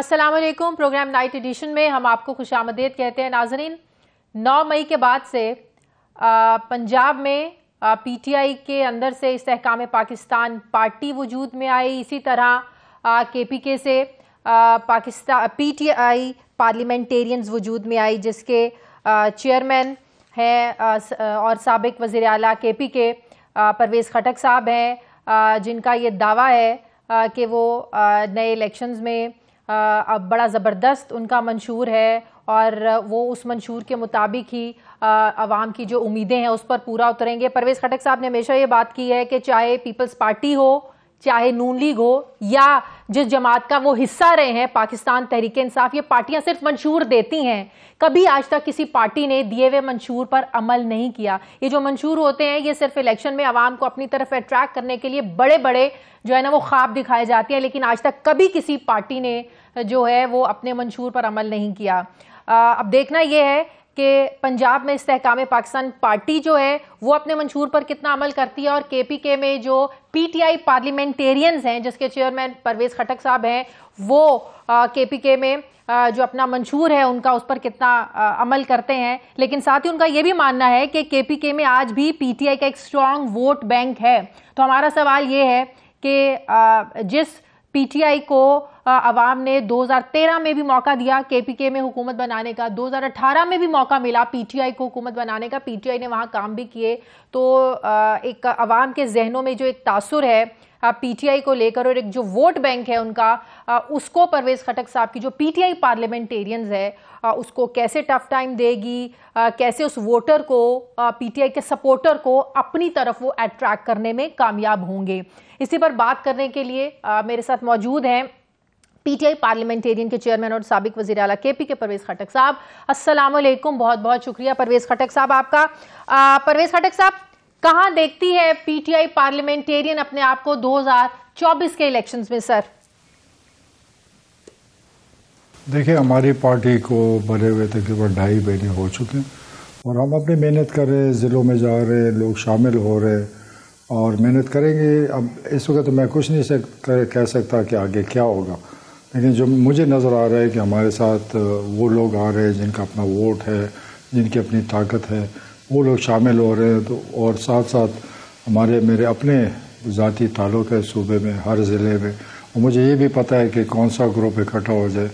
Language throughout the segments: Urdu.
السلام علیکم. پروگرام نائٹ ایڈیشن میں ہم آپ کو خوش آمدید کہتے ہیں. ناظرین, 9 مئی کے بعد سے پنجاب میں پی ٹی آئی کے اندر سے استحکام پاکستان پارٹی وجود میں آئی. اسی طرح کے پی کے سے پی ٹی آئی پارلیمنٹیرینز وجود میں آئی, جس کے چیئرمین ہیں اور سابق وزیر اعلیٰ کے پی کے پرویز خٹک صاحب ہیں, جن کا یہ دعویٰ ہے کہ وہ نئے الیکشنز میں اب بڑا زبردست ان کا منشور ہے اور وہ اس منشور کے مطابق ہی عوام کی جو امیدیں ہیں اس پر پورا اتریں گے. پرویز خٹک صاحب نے ہمیشہ یہ بات کی ہے کہ چاہے پیپلز پارٹی ہو, چاہے نون لیگ ہو, یا جس جماعت کا وہ حصہ رہے ہیں پاکستان تحریک انصاف, یہ پارٹیاں صرف منشور دیتی ہیں, کبھی آج تک کسی پارٹی نے دیے ہوئے منشور پر عمل نہیں کیا. یہ جو منشور ہوتے ہیں یہ صرف الیکشن میں عوام کو اپنی طرف اٹریکٹ کرنے کے لیے بڑے بڑے جو ہے نا وہ خواب دکھائے جاتے ہیں, لیکن آج تک کبھی کسی پارٹی نے جو ہے وہ اپنے منشور پر عمل نہیں کیا. اب دیکھنا یہ ہے کہ پنجاب میں استحکام پاکستان پارٹی جو ہے وہ اپنے منشور پر کتنا عمل کرتی ہے, اور کے پی کے میں جو پی ٹی آئی پارلیمنٹیرینز ہیں جس کے چیئرمین پرویز خٹک صاحب ہیں, وہ کے پی کے میں جو اپنا منشور ہے ان کا اس پر کتنا عمل کرتے ہیں. لیکن ساتھ ہی ان کا یہ بھی ماننا ہے کہ کے پی کے میں آج بھی پی ٹی آئی کا ایک اسٹرانگ ووٹ بینک ہے. تو ہمارا سوال یہ ہے کہ جس پی ٹی آئی کو عوام نے 2013 میں بھی موقع دیا کے پی کے میں حکومت بنانے کا, 2018 میں بھی موقع ملا پی ٹی آئی کو حکومت بنانے کا, پی ٹی آئی نے وہاں کام بھی کیے, تو ایک عوام کے ذہنوں میں جو ایک تاثر ہے پی ٹی آئی کو لے کر اور ایک جو ووٹ بینک ہے ان کا, اس کو پرویز خٹک صاحب کی جو پی ٹی آئی پارلیمنٹیرینز ہے اس کو کیسے ٹف ٹائم دے گی, کیسے اس ووٹر کو, پی ٹی آئی کے سپورٹر کو اپنی طرف وہ اٹریکٹ کرنے میں کامیاب ہوں گے. اسی پر بات کرنے کے لیے میرے ساتھ موجود ہیں پی ٹی آئی پارلیمنٹیرین کے چیئرمین اور سابق وزیر اعلیٰ کے پی کے پرویز خٹک صاحب. السلام علیکم. بہت بہت شکریہ پرویز خٹک صاحب آپ کا. پرویز خٹک صاحب, کہاں دیکھتی ہے پی ٹی آئی پارلیمنٹیرین اپنے آپ کو 2024 کے الیکشنز میں سر؟ دیکھیں, ہماری پارٹی کو بنے ہوئے تقریباً 2.5 مہینے ہو چکے ہیں اور ہم اپنی محنت کر رہے ہیں, ضلعوں میں جا رہے ہیں, لوگ شامل ہو رہے ہیں اور محنت کریں گے. اب اس وقت تو میں کچھ نہیں کہہ سکتا کہ آگے کیا ہوگا, لیکن جو مجھے نظر آ رہا ہے کہ ہمارے ساتھ وہ لوگ آ رہے ہیں جن کا اپنا ووٹ ہے, جن کی اپنی طاقت ہے, وہ لوگ شامل ہو رہے ہیں. تو اور ساتھ ساتھ میرے اپنے ذاتی تعلق ہے صوبے میں, ہر ضلع میں, اور مجھے یہ بھی پتہ ہے کہ کون سا گروپ اکٹھا ہو جائے,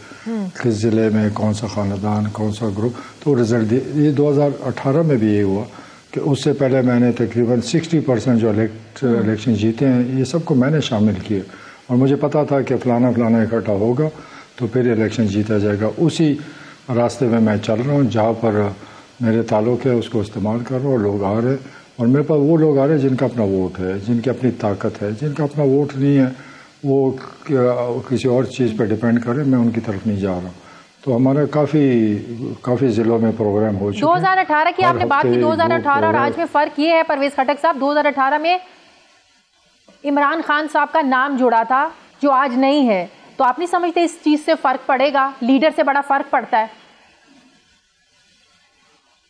کس ضلع میں کون سا خاندان, کون سا گروپ. تو رزلٹ یہ 2018 میں بھی یہ ہوا کہ اس سے پہلے میں نے تقریباً 60% جو الیکشن جیتے ہیں یہ سب کو میں نے شامل کیے, اور مجھے پتا تھا کہ فلانا اکٹھا ہوگا تو پھر الیکشن جیتا جائے گا. اسی راستے میں چل رہا ہوں, جہاں پر میرے تعلق ہے اس کو استعمال کر رہا ہوں. لوگ آ رہے ہیں اور میرے پاس وہ لوگ آ رہے ہیں جن کا اپنا ووٹ ہے, جن کی اپنی طاقت ہے. جن کا اپنا ووٹ نہیں ہے وہ کسی اور چیز پہ ڈیپینڈ کرے, میں ان کی طرف نہیں جا رہا. تو ہمارا کافی ضلعوں میں پروگرام ہو چکے ہیں. 2018 کی آپ نے بات کی, 2018 اور آج میں فرق یہ ہے پرویز خٹک صاحب, 2018 میں عمران خان صاحب کا نام جڑا تھا جو آج نہیں ہے. تو آپ نہیں سمجھتے اس چیز سے فرق پڑے گا؟ لیڈر سے بڑا فرق پڑتا ہے.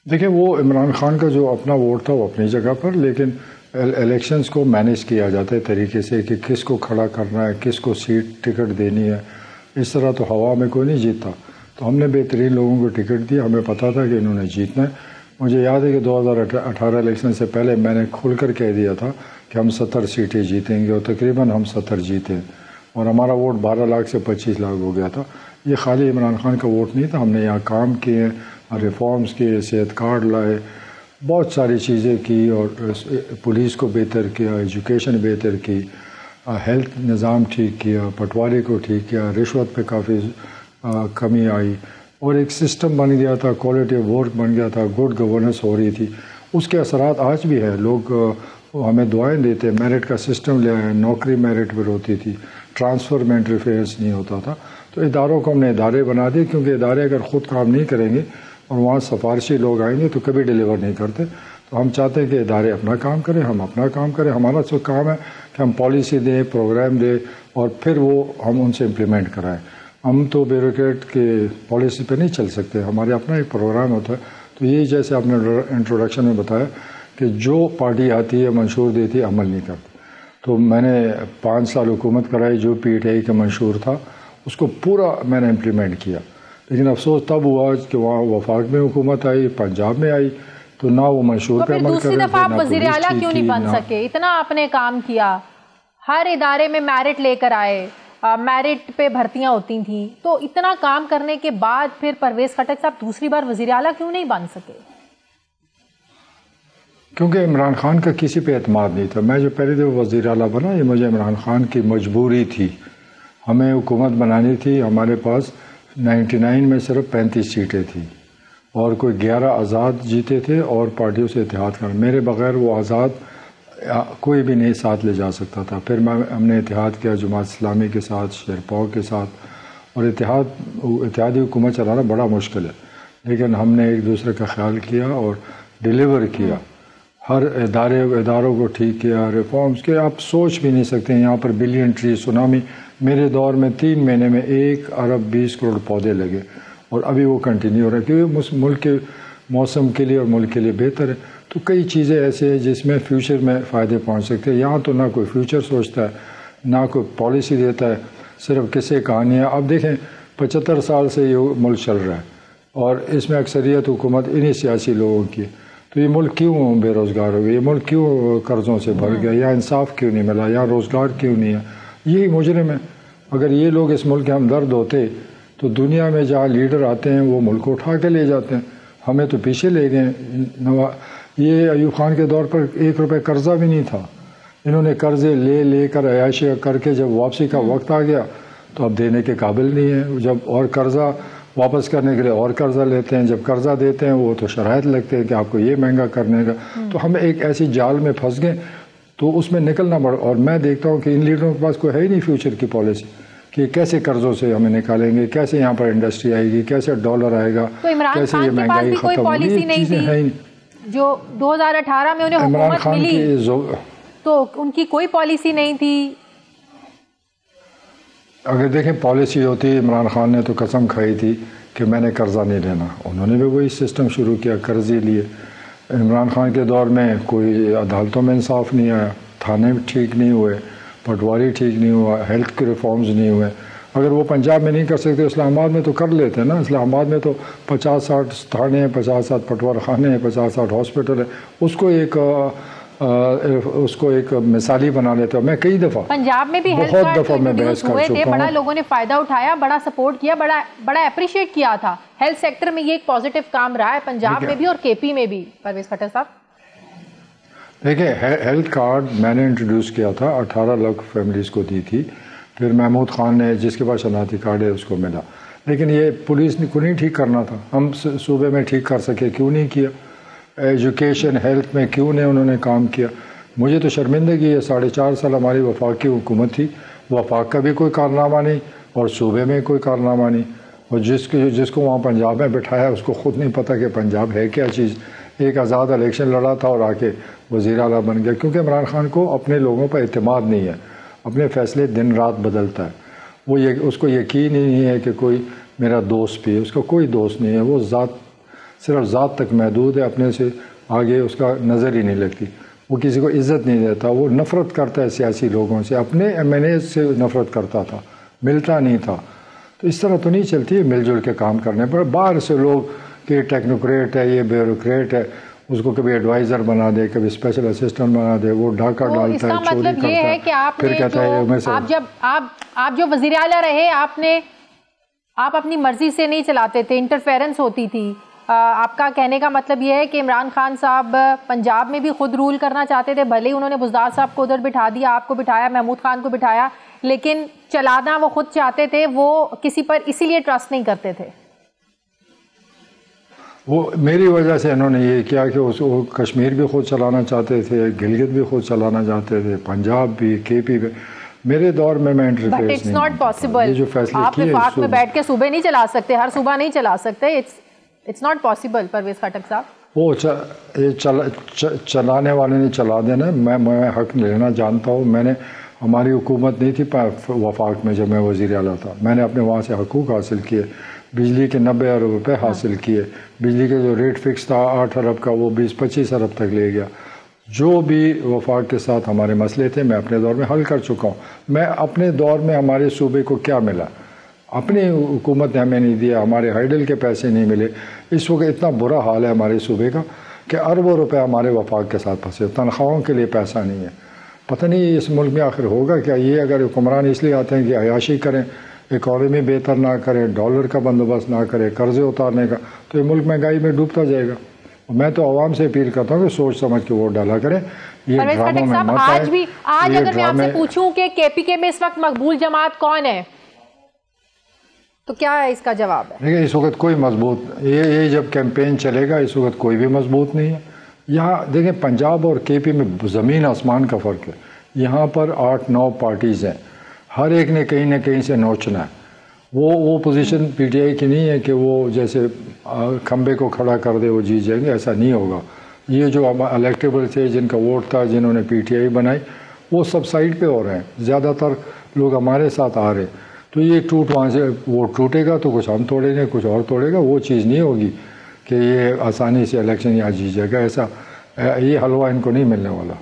دیکھیں, وہ عمران خان کا جو اپنا ووٹ تھا وہ اپنی جگہ پر, لیکن الیکشنز کو مینیج کیا جاتا ہے طریقے سے کہ کس کو کھڑا کرنا ہے, کس کو سیٹ ٹکٹ دینی ہے. اس طرح تو ہوا میں کوئی نہیں جیتتا. تو ہم نے بہترین لوگوں کو ٹکٹ دیا, ہمیں پتہ تھا کہ انہوں نے جیتنا ہے. مجھے یاد ہے کہ 2018 الیکشن سے پہلے میں نے کھل کر کہہ دیا تھا کہ ہم 70 سیٹیں جیتیں گے, اور تقریباً ہم 70 جیتے ہیں, اور ہمارا ووٹ 12 لاکھ سے 25 لاکھ ہو گیا تھا. یہ خالی عمران خان کا ووٹ نہیں تھا, ہم نے یہاں کام کیے, ریفارمز کیے, صحت کارڈ لائے, بہت ساری چیزیں کی, اور پولیس کو بہتر کیا, ایجوکیشن بہتر کی, ہیلتھ نظام ٹھیک کیا, پٹواری کو ٹھیک کیا, رشوت پہ کافی کمی آئی, اور ایک سسٹم بن گیا تھا, کوالٹی آف ورک بن گیا تھا, گڈ گورننس ہو رہی تھی. اس کے اثرات آج بھی ہیں. لوگ ہمیں دعائیں دیتے. میرٹ کا سسٹم لے آئے, نوکری میرٹ پر ہوتی تھی, ٹرانسفر میں انٹرفیئرنس نہیں ہوتا تھا. تو اداروں کو ہم نے ادارے بنا دیے, کیونکہ ادارے اگر خود کام نہیں کریں گے اور وہاں سفارشی لوگ آئیں گے تو کبھی ڈیلیور نہیں کرتے. تو ہم چاہتے ہیں کہ ادارے اپنا کام کریں, ہم اپنا کام کریں. ہمارا تو کام ہے کہ ہم پالیسی دیں, پروگرام دیں, اور پھر وہ ہم ان سے امپلیمنٹ کرائیں. ہم تو بیوروکریٹ کے پالیسی پہ نہیں چل سکتے, ہمارے اپنا ایک پروگرام ہوتا ہے. تو یہی جیسے آپ نے انٹروڈکشن میں بتایا کہ جو پارٹی آتی ہے منشور دیتی ہے, عمل نہیں کرتی. تو میں نے 5 سال حکومت کرائی جو پی ٹی آئی کا منشور تھا, اس کو پورا میں نے امپلیمنٹ کیا. لیکن افسوس تب ہوا کہ وہاں وفاق میں حکومت آئی, پنجاب میں آئی, تو نہ وہ منشور پہ عمل کر رہے تھے, دوسری دفعہ آپ وزیر اعلیٰ کیوں نہیں بن سکے؟ اتنا آپ نے کام کیا, ہر ادارے میں میرٹ لے کر آئے, میرٹ پہ بھرتیاں ہوتی تھیں, تو اتنا کام کرنے کے بعد پھر پرویز خٹک صاحب دوسری بار وزیر اعلیٰ کیوں نہیں بن سکے؟ کیونکہ عمران خان کا کسی پہ اعتماد نہیں تھا. میں جو پہلی دفعہ وزیر اعلیٰ بنا, یہ مجھے عمران خان کی مجبوری تھی. ہمیں حکومت بنانی تھی, ہمارے پاس 99 میں صرف 35 سیٹیں تھیں اور کوئی 11 آزاد جیتے تھے اور پارٹیوں سے اتحاد کرنا. میرے بغیر وہ آزاد کوئی بھی نہیں ساتھ لے جا سکتا تھا. پھر ہم نے اتحاد کیا جماعت اسلامی کے ساتھ, شیرپاؤ کے ساتھ, اور اتحادی حکومت چلانا بڑا مشکل ہے, لیکن ہم نے ایک دوسرے کا خیال کیا اور ڈیلیور کیا. ہر اداروں کو ٹھیک کیا, ریفارمز کے آپ سوچ بھی نہیں سکتے. یہاں پر بلین ٹری سونامی, میرے دور میں 3 مہینے میں 1 ارب 20 کروڑ پودے لگے, اور ابھی وہ کنٹینیو ہو رہا ہے کیونکہ ملک کے موسم کے لیے اور ملک کے لیے بہتر ہے. تو کئی چیزیں ایسے ہیں جس میں فیوچر میں فائدے پہنچ سکتے ہیں. یہاں تو نہ کوئی فیوچر سوچتا ہے, نہ کوئی پالیسی دیتا ہے, صرف کسے کہانیاں. اب دیکھیں 75 سال سے یہ ملک چل رہا ہے اور اس میں اکثریت حکومت انہی سیاسی لوگوں کی. تو یہ ملک کیوں بے روزگار ہو گیا, یہ ملک کیوں قرضوں سے بھر گیا, یا انصاف کیوں نہیں ملا, یا روزگار کیوں نہیں ہے. یہی مجرم ہے. اگر یہ لوگ اس ملک کے ہمدرد ہوتے تو دنیا میں جہاں لیڈر آتے ہیں وہ ملک کو اٹھا کے لے جاتے ہیں. ہمیں تو پیچھے لے گئے. یہ ایوب خان کے دور پر 1 روپے قرضہ بھی نہیں تھا. انہوں نے قرضے لے کر عیاشی کر کے جب واپسی کا وقت آ گیا تو اب دینے کے قابل نہیں ہیں. جب اور قرضہ واپس کرنے کے لیے اور قرضہ لیتے ہیں, جب قرضہ دیتے ہیں وہ تو شرائط لگتے ہیں کہ آپ کو یہ مہنگا کرنے کا. تو ہم ایک ایسی جال میں پھنس گئے, تو اس میں نکلنا پڑا. اور میں دیکھتا ہوں کہ ان لیڈروں کے پاس کوئی ہے ہی نہیں فیوچر کی پالیسی کہ کیسے قرضوں سے ہمیں نکالیں گے, کیسے یہاں پر انڈسٹری آئے گی, کیسے ڈالر آئے گا, کیسے یہ مہنگائی ختم ہوگی. چیزیں ہیں جو 2018 میں انہیں حکومت ملی تو ان کی کوئی پالیسی نہیں تھی. اگر دیکھیں پالیسی ہوتی, عمران خان نے تو قسم کھائی تھی کہ میں نے قرضہ نہیں لینا. انہوں نے بھی وہی سسٹم شروع کیا, قرضے لیے. عمران خان کے دور میں کوئی عدالتوں میں انصاف نہیں آیا, تھانے ٹھیک نہیں ہوئے, پٹواری ٹھیک نہیں ہوا, ہیلتھ کے ریفارمز نہیں ہوئے. اگر وہ پنجاب میں نہیں کر سکتے, اسلام آباد میں تو کر لیتے نا. اسلام آباد میں تو 50-60 تھانے ہیں, 50-60 پٹوار خانے ہیں, 50-60 ہاسپٹل ہیں. اس کو ایک مثالی بنا لیتا ہوں. میں کئی دفعہ پنجاب میں بھی بہت دفعہ میں بحث کر چکا ہوں. بڑا لوگوں نے فائدہ اٹھایا, بڑا سپورٹ کیا, بڑا اپریشیٹ کیا تھا. ہیلتھ سیکٹر میں یہ ایک پازیٹیو کام رہا ہے پنجاب میں بھی اور کے پی میں بھی. پرویز خٹک صاحب دیکھیں, ہیلتھ کارڈ میں نے انٹروڈیوس کیا تھا, 18 لاکھ فیملیز کو دی تھی. پھر محمود خان نے, جس کے پاس شناختی کارڈ ہے, اس کو ملا. لیکن یہ پولیس کو نہیں ٹھیک کرنا تھا. ہم صوبے میں ٹھیک کر سکے, کیوں نہیں کیا؟ ایجوکیشن ہیلتھ میں کیوں نہیں انہوں نے کام کیا؟ مجھے تو شرمندگی ہے. 4.5 سال ہماری وفاق کی حکومت تھی, وفاق کا بھی کوئی کارنامہ نہیں اور صوبے میں کوئی کارنامہ نہیں. اور جس کو وہاں پنجاب میں بٹھایا اس کو خود نہیں پتہ کہ پنجاب ہے کیا چیز. ایک آزاد الیکشن لڑا تھا اور آ کے وزیر اعلیٰ بن گیا. کیونکہ عمران خان کو اپنے لوگوں پر اعتماد نہیں ہے, اپنے فیصلے دن رات بدلتا ہے. اس کو یقین ہی نہیں ہے کہ کوئی میرا دوست بھی ہے. اس کا کوئی دوست نہیں ہے. وہ صرف ذات تک محدود ہے, اپنے سے آگے اس کا نظر ہی نہیں لگتی. وہ کسی کو عزت نہیں دیتا, وہ نفرت کرتا ہے سیاسی لوگوں سے, اپنے MNA سے نفرت کرتا تھا, ملتا نہیں تھا. تو اس طرح تو نہیں چلتی ہے مل جل کے کام کرنے پر. باہر سے لوگ کہ ٹیکنوکریٹ ہے, یہ بیوروکریٹ ہے, اس کو کبھی ایڈوائزر بنا دے, کبھی اسپیشل اسسٹنٹ بنا دے, وہ ڈھاکہ ڈالتا ہے, چوری کرتا ہے, پھر کہتا ہے آپ جو وزیر اعلیٰ رہے, آپ اپنی مرضی سے نہیں چلاتے تھے, انٹرفیرنس ہوتی تھی. آپ کا کہنے کا مطلب یہ ہے کہ عمران خان صاحب پنجاب میں بھی خود رول کرنا چاہتے تھے, بھلے ہی انہوں نے بزدار صاحب کو ادھر بٹھا دیا, آپ کو بٹھایا, محمود خان کو بٹھایا, لیکن چلانا وہ خود چاہتے تھے, وہ کسی پر اسی لیے ٹرسٹ نہیں کرتے تھے. وہ میری وجہ سے انہوں نے یہ کیا کہ وہ کشمیر بھی خود چلانا چاہتے تھے, گلگت بھی خود چلانا چاہتے تھے, پنجاب بھی, KP بھی. میرے دور میں انٹرفیئرنس نہیں. But it's not possible. آپ وفاق میں بیٹھ کے صوبے نہیں چلا سکتے, ہر صوبہ نہیں چلا سکتے. It's not possible. Pervez Khattak صاحب وہ چلانے والے نے چلا دینا. میں حق لینا جانتا ہوں. میں نے, ہماری حکومت نہیں تھی وفاق میں جب میں وزیر اعلیٰ تھا, میں نے اپنے وہاں سے حقوق حاصل کیے, بجلی کے 90 ارب روپے حاصل کیے. بجلی کا جو ریٹ فکس تھا 8 ارب کا, وہ 20-25 ارب تک لے گیا. جو بھی وفاق کے ساتھ ہمارے مسئلے تھے میں اپنے دور میں حل کر چکا ہوں. میں اپنے دور میں ہمارے صوبے کو کیا ملا, اپنی حکومت نے ہمیں نہیں دیا, ہمارے ہائیڈل کے پیسے نہیں ملے. اس وقت اتنا برا حال ہے ہمارے صوبے کا کہ اربوں روپے ہمارے وفاق کے ساتھ پھنسے, تنخواہوں کے لیے پیسہ نہیں ہے. پتہ نہیں اس ملک میں آخر ہوگا کیا. یہ اگر حکمران اس لیے آتے ہیں کہ عیاشی کریں, اکانومی بہتر نہ کریں, ڈالر کا بندوبست نہ کریں, قرضے اتارنے کا, تو یہ ملک مہنگائی میں ڈوبتا جائے گا. میں تو عوام سے اپیل کرتا ہوں کہ سوچ سمجھ کے ووٹ ڈالا کریں. یہ ڈراموں میں مت آئے. آج اگر میں آپ سے پوچھوں کہ کے پی کے میں اس وقت مقبول جماعت کون ہے تو کیا ہے اس کا جواب ہے؟ دیکھیں اس وقت کوئی مضبوط, یہ جب کیمپین چلے گا اس وقت کوئی بھی مضبوط نہیں ہے. یہاں دیکھیں پنجاب اور کے پی میں زمین آسمان کا فرق ہے. یہاں پر 8-9 پارٹیز ہیں, ہر ایک نے کہیں نہ کہیں سے نوچنا ہے. وہ پوزیشن پی ٹی آئی کی نہیں ہے کہ وہ جیسے کھمبے کو کھڑا کر دے وہ جیت جائیں گے, ایسا نہیں ہوگا. یہ جو الیکٹیبل تھے, جن کا ووٹ تھا, جنہوں نے پی ٹی آئی بنائی, وہ سب سائڈ پہ ہو رہے ہیں. زیادہ تر لوگ ہمارے ساتھ آ رہے ہیں. تو یہ وہاں سے ووٹ ٹوٹے گا تو کچھ ہم توڑیں گے, کچھ اور توڑے گا. وہ چیز نہیں ہوگی کہ یہ آسانی سے الیکشن یہاں جیت جائے گا. ایسا یہ حلوہ ان کو نہیں ملنے والا.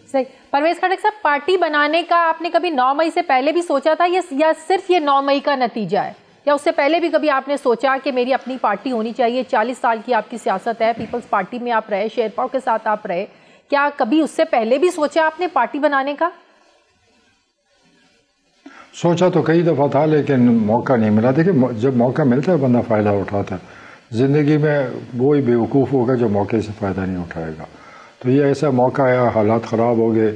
صحیح. پرویز خٹک صاحب, پارٹی بنانے کا آپ نے کبھی 9 مئی سے پہلے بھی سوچا تھا یا صرف یہ 9 مئی کا نتیجہ ہے, یا اس سے پہلے بھی کبھی آپ نے سوچا کہ میری اپنی پارٹی ہونی چاہیے؟ 40 سال کی آپ کی سیاست ہے, پیپلز پارٹی میں آپ رہے, شیرپاؤ کے ساتھ آپ رہے, کیا کبھی اس سے پہلے بھی سوچا آپ نے پارٹی بنانے کا؟ سوچا تو کئی دفعہ تھا لیکن موقع نہیں ملا. دیکھیں جب موقع ملتا ہے بندہ فائدہ اٹھاتا ہے. زندگی میں وہی بیوقوف ہوگا جو موقع سے فائدہ نہیں اٹھائے گا. تو یہ ایسا موقع آیا, حالات خراب ہو گئے,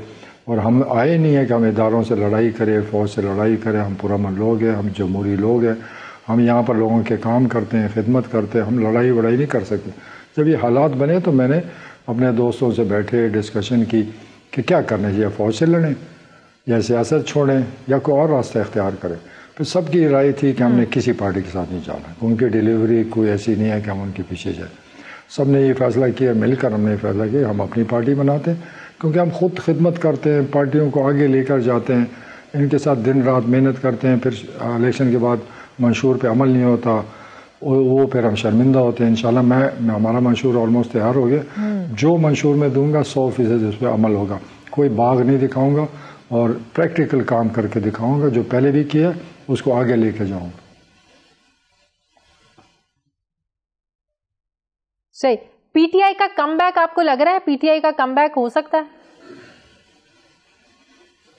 اور ہم آئے نہیں ہیں کہ ہم اداروں سے لڑائی کریں, فوج سے لڑائی کریں. ہم پرامن لوگ ہیں, ہم جمہوری لوگ ہیں, ہم یہاں پر لوگوں کے کام کرتے ہیں, خدمت کرتے ہیں. ہم لڑائی وڑائی نہیں کر سکتے. جب یہ حالات بنے تو میں نے اپنے دوستوں سے بیٹھے, ڈسکشن کی کہ کیا کرنا چاہیے, فوج سے لڑیں یا سیاست چھوڑیں یا کوئی اور راستہ اختیار کریں. پھر سب کی رائے تھی کہ ہم نے کسی پارٹی کے ساتھ نہیں جانا. ان کی ڈیلیوری کوئی ایسی نہیں ہے کہ ہم ان کے پیچھے جائیں. سب نے یہ فیصلہ کیا, مل کر ہم نے فیصلہ کیا ہم اپنی پارٹی بناتے ہیں, کیونکہ ہم خود خدمت کرتے ہیں, پارٹیوں کو آگے لے کر جاتے ہیں, ان کے ساتھ دن رات محنت کرتے ہیں. پھر الیکشن کے بعد منشور پہ عمل نہیں ہوتا, وہ پھر ہم شرمندہ ہوتے ہیں. انشاءاللہ ہمارا منشور آلموسٹ تیار ہو گیا. جو منشور میں دوں گا 100% اس پہ عمل ہوگا. کوئی باغ نہیں دکھاؤں گا اور پریکٹیکل کام کر کے دکھاؤں گا. جو پہلے بھی کیا اس کو آگے لے کے جاؤں گا. صحیح. پی ٹی آئی کا کم بیک آپ کو لگ رہا ہے, پی ٹی آئی کا کم بیک ہو سکتا ہے؟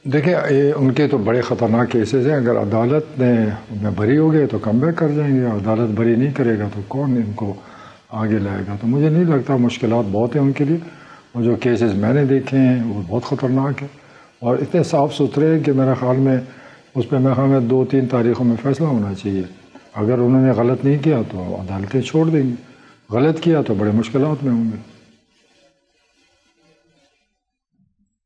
دیکھیں ان کے تو بڑے خطرناک کیسز ہیں. اگر عدالت میں بری ہو گئے تو کم بیک کر جائیں گے. عدالت بری نہیں کرے گا تو کون ان کو آگے لائے گا. تو مجھے نہیں لگتا, مشکلات بہت ہیں ان کے لیے. اور جو کیسز میں نے دیکھے ہیں وہ بہت خطرناک ہیں اور اتنے صاف ستھرے ہیں کہ میرے خیال میں اس پہ میرے خیال میں 2-3 تاریخوں میں فیصلہ ہونا چاہیے. اگر انہوں نے غلط نہیں کیا تو عدالتیں چھوڑ دیں گی, غلط کیا تو بڑے مشکلات میں ہوں گے.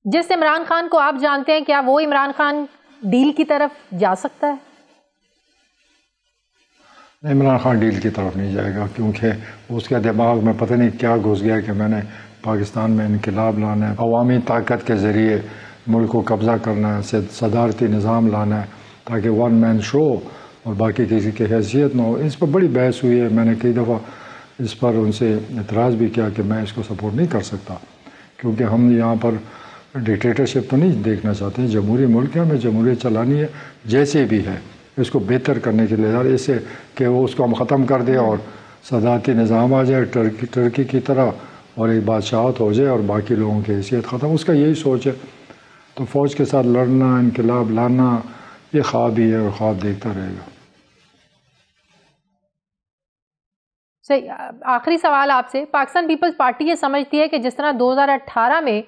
جس عمران خان کو آپ جانتے ہیں, کیا وہ عمران خان ڈیل کی طرف جا سکتا ہے؟ عمران خان ڈیل کی طرف نہیں جائے گا, کیونکہ اس کے دماغ میں پتہ نہیں کیا گھس گیا کہ میں نے پاکستان میں انقلاب لانا ہے, عوامی طاقت کے ذریعے ملک کو قبضہ کرنا ہے, صدارتی نظام لانا ہے تاکہ ون مین شو اور باقی کسی کی حیثیت نہ ہو. اس پر بڑی بحث ہوئی ہے. میں نے کئی دفعہ اس پر ان سے اعتراض بھی کیا کہ میں اس کو سپورٹ نہیں کر سکتا, کیونکہ ہم یہاں پر ڈکٹیٹرشپ تو نہیں دیکھنا چاہتے ہیں. جمہوری ملک ہے, ہمیں جمہوریت چلانی ہے جیسے بھی ہے. اس کو بہتر کرنے کے لیے اس سے کہ وہ اس کو ہم ختم کر دیں اور صدارتی نظام آ جائے ٹرکی کی طرح اور ایک بادشاہت ہو جائے اور باقی لوگوں کی حیثیت ختم. اس کا یہی سوچ ہے. تو فوج کے ساتھ لڑنا, انقلاب لانا, یہ خواب ہی ہے اور خواب دیکھتا رہے گا. صحیح. آخری سوال آپ سے, پاکستان پیپلز پارٹی یہ سمجھتی ہے کہ جس طرح 2018 میں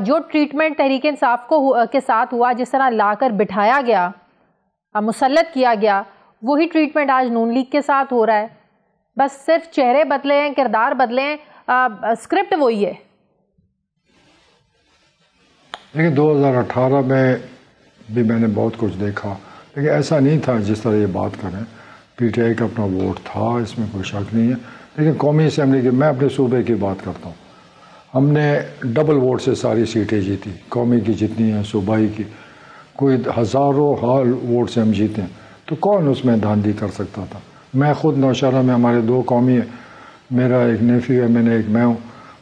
جو ٹریٹمنٹ تحریک انصاف کے ساتھ ہوا, جس طرح لا کر بٹھایا گیا, مسلط کیا گیا, وہی ٹریٹمنٹ آج نون لیگ کے ساتھ ہو رہا ہے. بس صرف چہرے بدلے ہیں, کردار بدلے ہیں, اسکرپٹ وہی ہے. لیکن 2018 میں بھی میں نے بہت کچھ دیکھا, لیکن ایسا نہیں تھا جس طرح یہ بات کریں. پی ٹی آئی کا اپنا ووٹ تھا, اس میں کوئی شک نہیں ہے. لیکن قومی اسمبلی کی, میں اپنے صوبے کی بات کرتا ہوں, ہم نے ڈبل ووٹ سے ساری سیٹیں جیتی. قومی کی جتنی ہیں, صوبائی کی, کوئی ہزاروں ووٹ سے ہم جیتے ہیں. تو کون اس میں دھاندلی کر سکتا تھا؟ میں خود نوشہرہ میں, ہمارے 2 قومی ہیں, میرا ایک نیفیو ہے, میں نے ایک میں ہوں.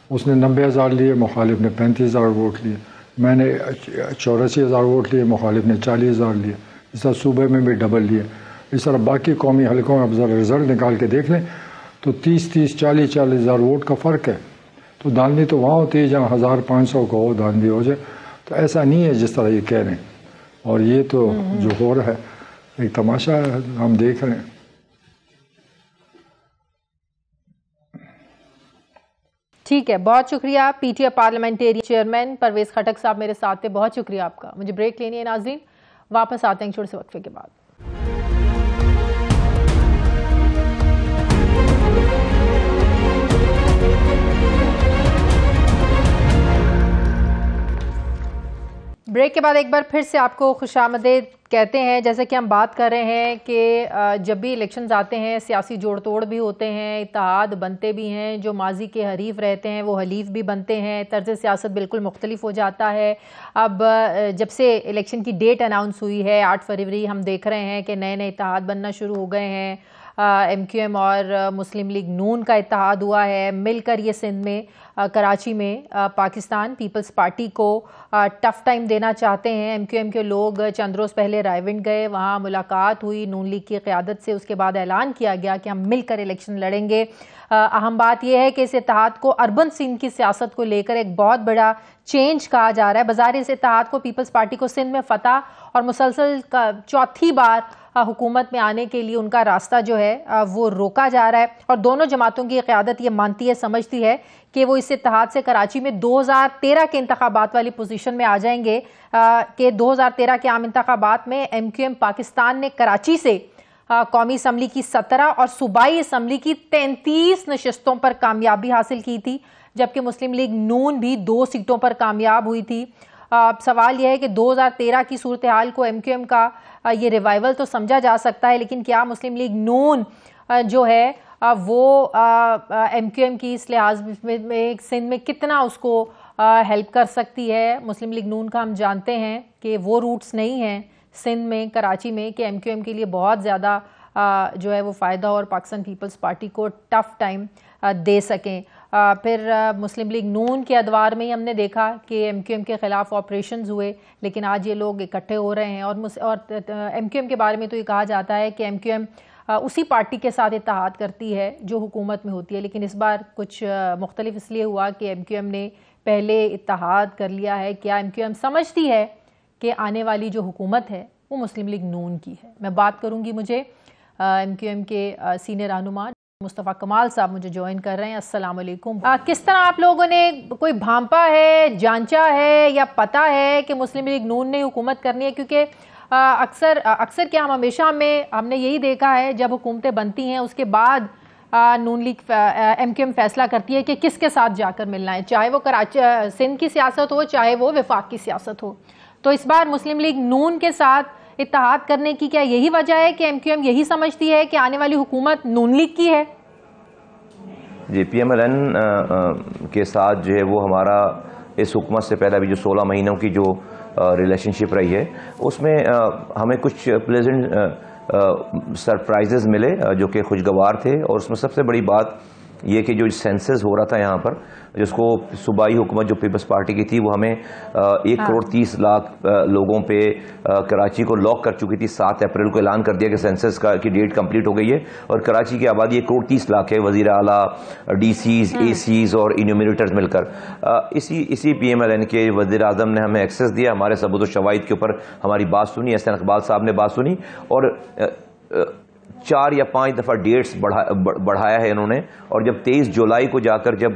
اس نے 90,000 لیے, مخالف نے 35,000 ووٹ لیے. میں نے 84,000 ووٹ لیے، مخالف نے 40,000 لیے، اس طرح صوبے میں بھی ڈبل لیے، اس طرح باقی قومی حلقوں میں اب ذرا رزلٹ نکال کے دیکھ لیں تو 30 40,000 ووٹ کا فرق ہے۔ تو دھاندلی تو وہاں ہوتی ہے جہاں 1500 کو ہو دھاندلی ہو جائے، تو ایسا نہیں ہے جس طرح یہ کہہ رہے ہیں، اور یہ تو جو ہو رہا ہے ایک تماشا ہے، ہم دیکھ رہے ہیں۔ ٹھیک ہے، بہت شکریہ P T I parliamentary chairman Pervez Khattak صاحب میرے ساتھ تھے، بہت شکریہ آپ کا۔ مجھے بریک لینی ہے ناظرین، واپس آتے ہیں چھوٹے سے وقفے کے بعد۔ بریک کے بعد ایک بار پھر سے آپ کو خوش آمدید کہتے ہیں۔ جیسے کہ ہم بات کر رہے ہیں کہ جب بھی الیکشنز آتے ہیں سیاسی جوڑ توڑ بھی ہوتے ہیں، اتحاد بنتے بھی ہیں، جو ماضی کے حریف رہتے ہیں وہ حلیف بھی بنتے ہیں، طرز سیاست بالکل مختلف ہو جاتا ہے۔ اب جب سے الیکشن کی ڈیٹ اناؤنس ہوئی ہے 8 فروری، ہم دیکھ رہے ہیں کہ نئے اتحاد بننا شروع ہو گئے ہیں۔ ایم کیو ایم اور مسلم لیگ نون کا اتحاد ہوا ہے، مل کر یہ سندھ میں کراچی میں پاکستان پیپلز پارٹی کو ٹف ٹائم دینا چاہتے ہیں۔ ایم کیو ایم کے لوگ چند روز پہلے رائے ونڈ گئے، وہاں ملاقات ہوئی نون لیگ کی قیادت سے، اس کے بعد اعلان کیا گیا کہ ہم مل کر الیکشن لڑیں گے۔ اہم بات یہ ہے کہ اس اتحاد کو اربن سندھ کی سیاست کو لے کر ایک بہت بڑا چینج کہا جا رہا ہے۔ بظاہر اس اتحاد کو پیپلز پارٹی کو سندھ میں فتح اور مسلسل چوتھی بار حکومت میں آنے کے لیے ان کا راستہ جو ہے وہ روکا جا رہا ہے، اور دونوں جماعتوں کی قیادت یہ مانتی ہے، سمجھتی ہے کہ وہ اس اتحاد سے کراچی میں 2013 کے انتخابات والی پوزیشن میں آ جائیں گے کہ 2013 کے عام انتخابات میں ایم کیو ایم پاکستان نے کراچی سے قومی اسمبلی کی 17 اور صوبائی اسمبلی کی 33 نشستوں پر کامیابی حاصل کی تھی، جبکہ مسلم لیگ نون بھی 2 سیٹوں پر کامیاب ہوئی تھی۔ سوال یہ ہے کہ 2013 کی صورتحال کو ایم کیو ایم کا یہ ریوائیول تو سمجھا جا سکتا ہے، لیکن کیا مسلم لیگ نون جو ہے وہ ایم کیو ایم کی اس لحاظ میں سندھ میں کتنا اس کو ہیلپ کر سکتی ہے؟ مسلم لیگ نون کا ہم جانتے ہیں کہ وہ روٹس نہیں ہیں سندھ میں، کراچی میں، کہ ایم کیو ایم کے لیے بہت زیادہ جو ہے وہ فائدہ اور پاکستان پیپلز پارٹی کو ٹف ٹائم دے سکیں۔ پھر مسلم لیگ نون کے ادوار میں ہی ہم نے دیکھا کہ ایم کیو ایم کے خلاف آپریشنز ہوئے، لیکن آج یہ لوگ اکٹھے ہو رہے ہیں، اور ایم کیو ایم کے بارے میں تو یہ کہا جاتا ہے کہ ایم کیو ایم اسی پارٹی کے ساتھ اتحاد کرتی ہے جو حکومت میں ہوتی ہے، لیکن اس بار کچھ مختلف اس لیے ہوا کہ ایم کیو ایم نے پہلے اتحاد کر لیا ہے۔ کیا ایم کیو ایم سمجھتی ہے کہ آنے والی جو حکومت ہے وہ مسلم لیگ نون کی ہے؟ میں بات کروں گی، مجھے ایم کیو ایم کے سینئر رہنما مصطفیٰ کمال صاحب مجھے جوائن کر رہے ہیں۔ السلام علیکم۔ کس طرح آپ لوگوں نے کوئی بھانپا ہے، جانچا ہے یا پتہ ہے کہ مسلم لیگ نون نے حکومت کرنی ہے؟ کیونکہ اکثر کیا ہم نے یہی دیکھا ہے جب حکومتیں بنتی ہیں اس کے بعد نون لیگ ایم کیو ایم فیصلہ کرتی ہے کہ کس کے ساتھ جا کر ملنا ہے، چاہے وہ کراچی سندھ کی سیاست ہو، چاہے وہ وفاق کی سیاست ہو۔ تو اس بار مسلم لیگ نون کے ساتھ اتحاد کرنے کی کیا یہی وجہ ہے کہ ایم کیو ایم یہی سمجھتی ہے کہ آنے والی حکومت نون لیگ کی ہے؟ جی، پی ایم ایل این کے ساتھ جو ہے وہ ہمارا اس حکومت سے پہلے بھی جو 16 مہینوں کی جو ریلیشن شپ رہی ہے، اس میں ہمیں کچھ پلیزنٹ سرپرائزز ملے جو کہ خوشگوار تھے، اور اس میں سب سے بڑی بات یہ کہ جو سینسس ہو رہا تھا یہاں پر، جس کو صوبائی حکومت جو پیپلز پارٹی کی تھی وہ ہمیں 1,30,00,000 لوگوں پہ کراچی کو لاک کر چکی تھی۔ 7 اپریل کو اعلان کر دیا کہ سینسس کی ڈیٹ کمپلیٹ ہو گئی ہے، اور کراچی کی آبادی 1,30,00,000 ہے، وزیر اعلیٰ، ڈی سیز، اے سیز اور انیومریٹرز مل کر۔ اسی پی ایم ایل این کے وزیر اعظم نے ہمیں ایکسیس دیا، ہمارے ثبوت و شواہد کے اوپر ہماری بات سنی، احسن اقبال صاحب نے بات سنی، اور 4 یا 5 دفعہ ڈیٹس بڑھایا ہے انہوں نے، اور جب 23 جولائی کو جا کر جب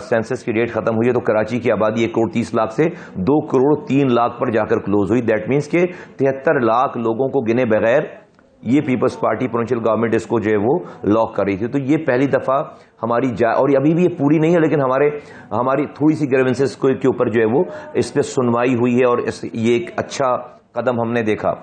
سینسس کی ڈیٹ ختم ہوئی ہے تو کراچی کی آبادی 1,30,00,000 سے 2,03,00,000 پر جا کر کلوز ہوئی۔ دیٹ مینس کہ 73,00,000 لوگوں کو گنے بغیر یہ پیپلز پارٹی پروونشل گورنمنٹ اس کو جو ہے وہ لاک کر رہی تھی۔ تو یہ پہلی دفعہ ہماری اور ابھی بھی یہ پوری نہیں ہے، لیکن ہماری تھوڑی سی گریونسز کے اوپر جو ہے وہ اس پہ سنوائی ہوئی ہے، اور یہ ایک اچھا قدم ہم نے دیکھا۔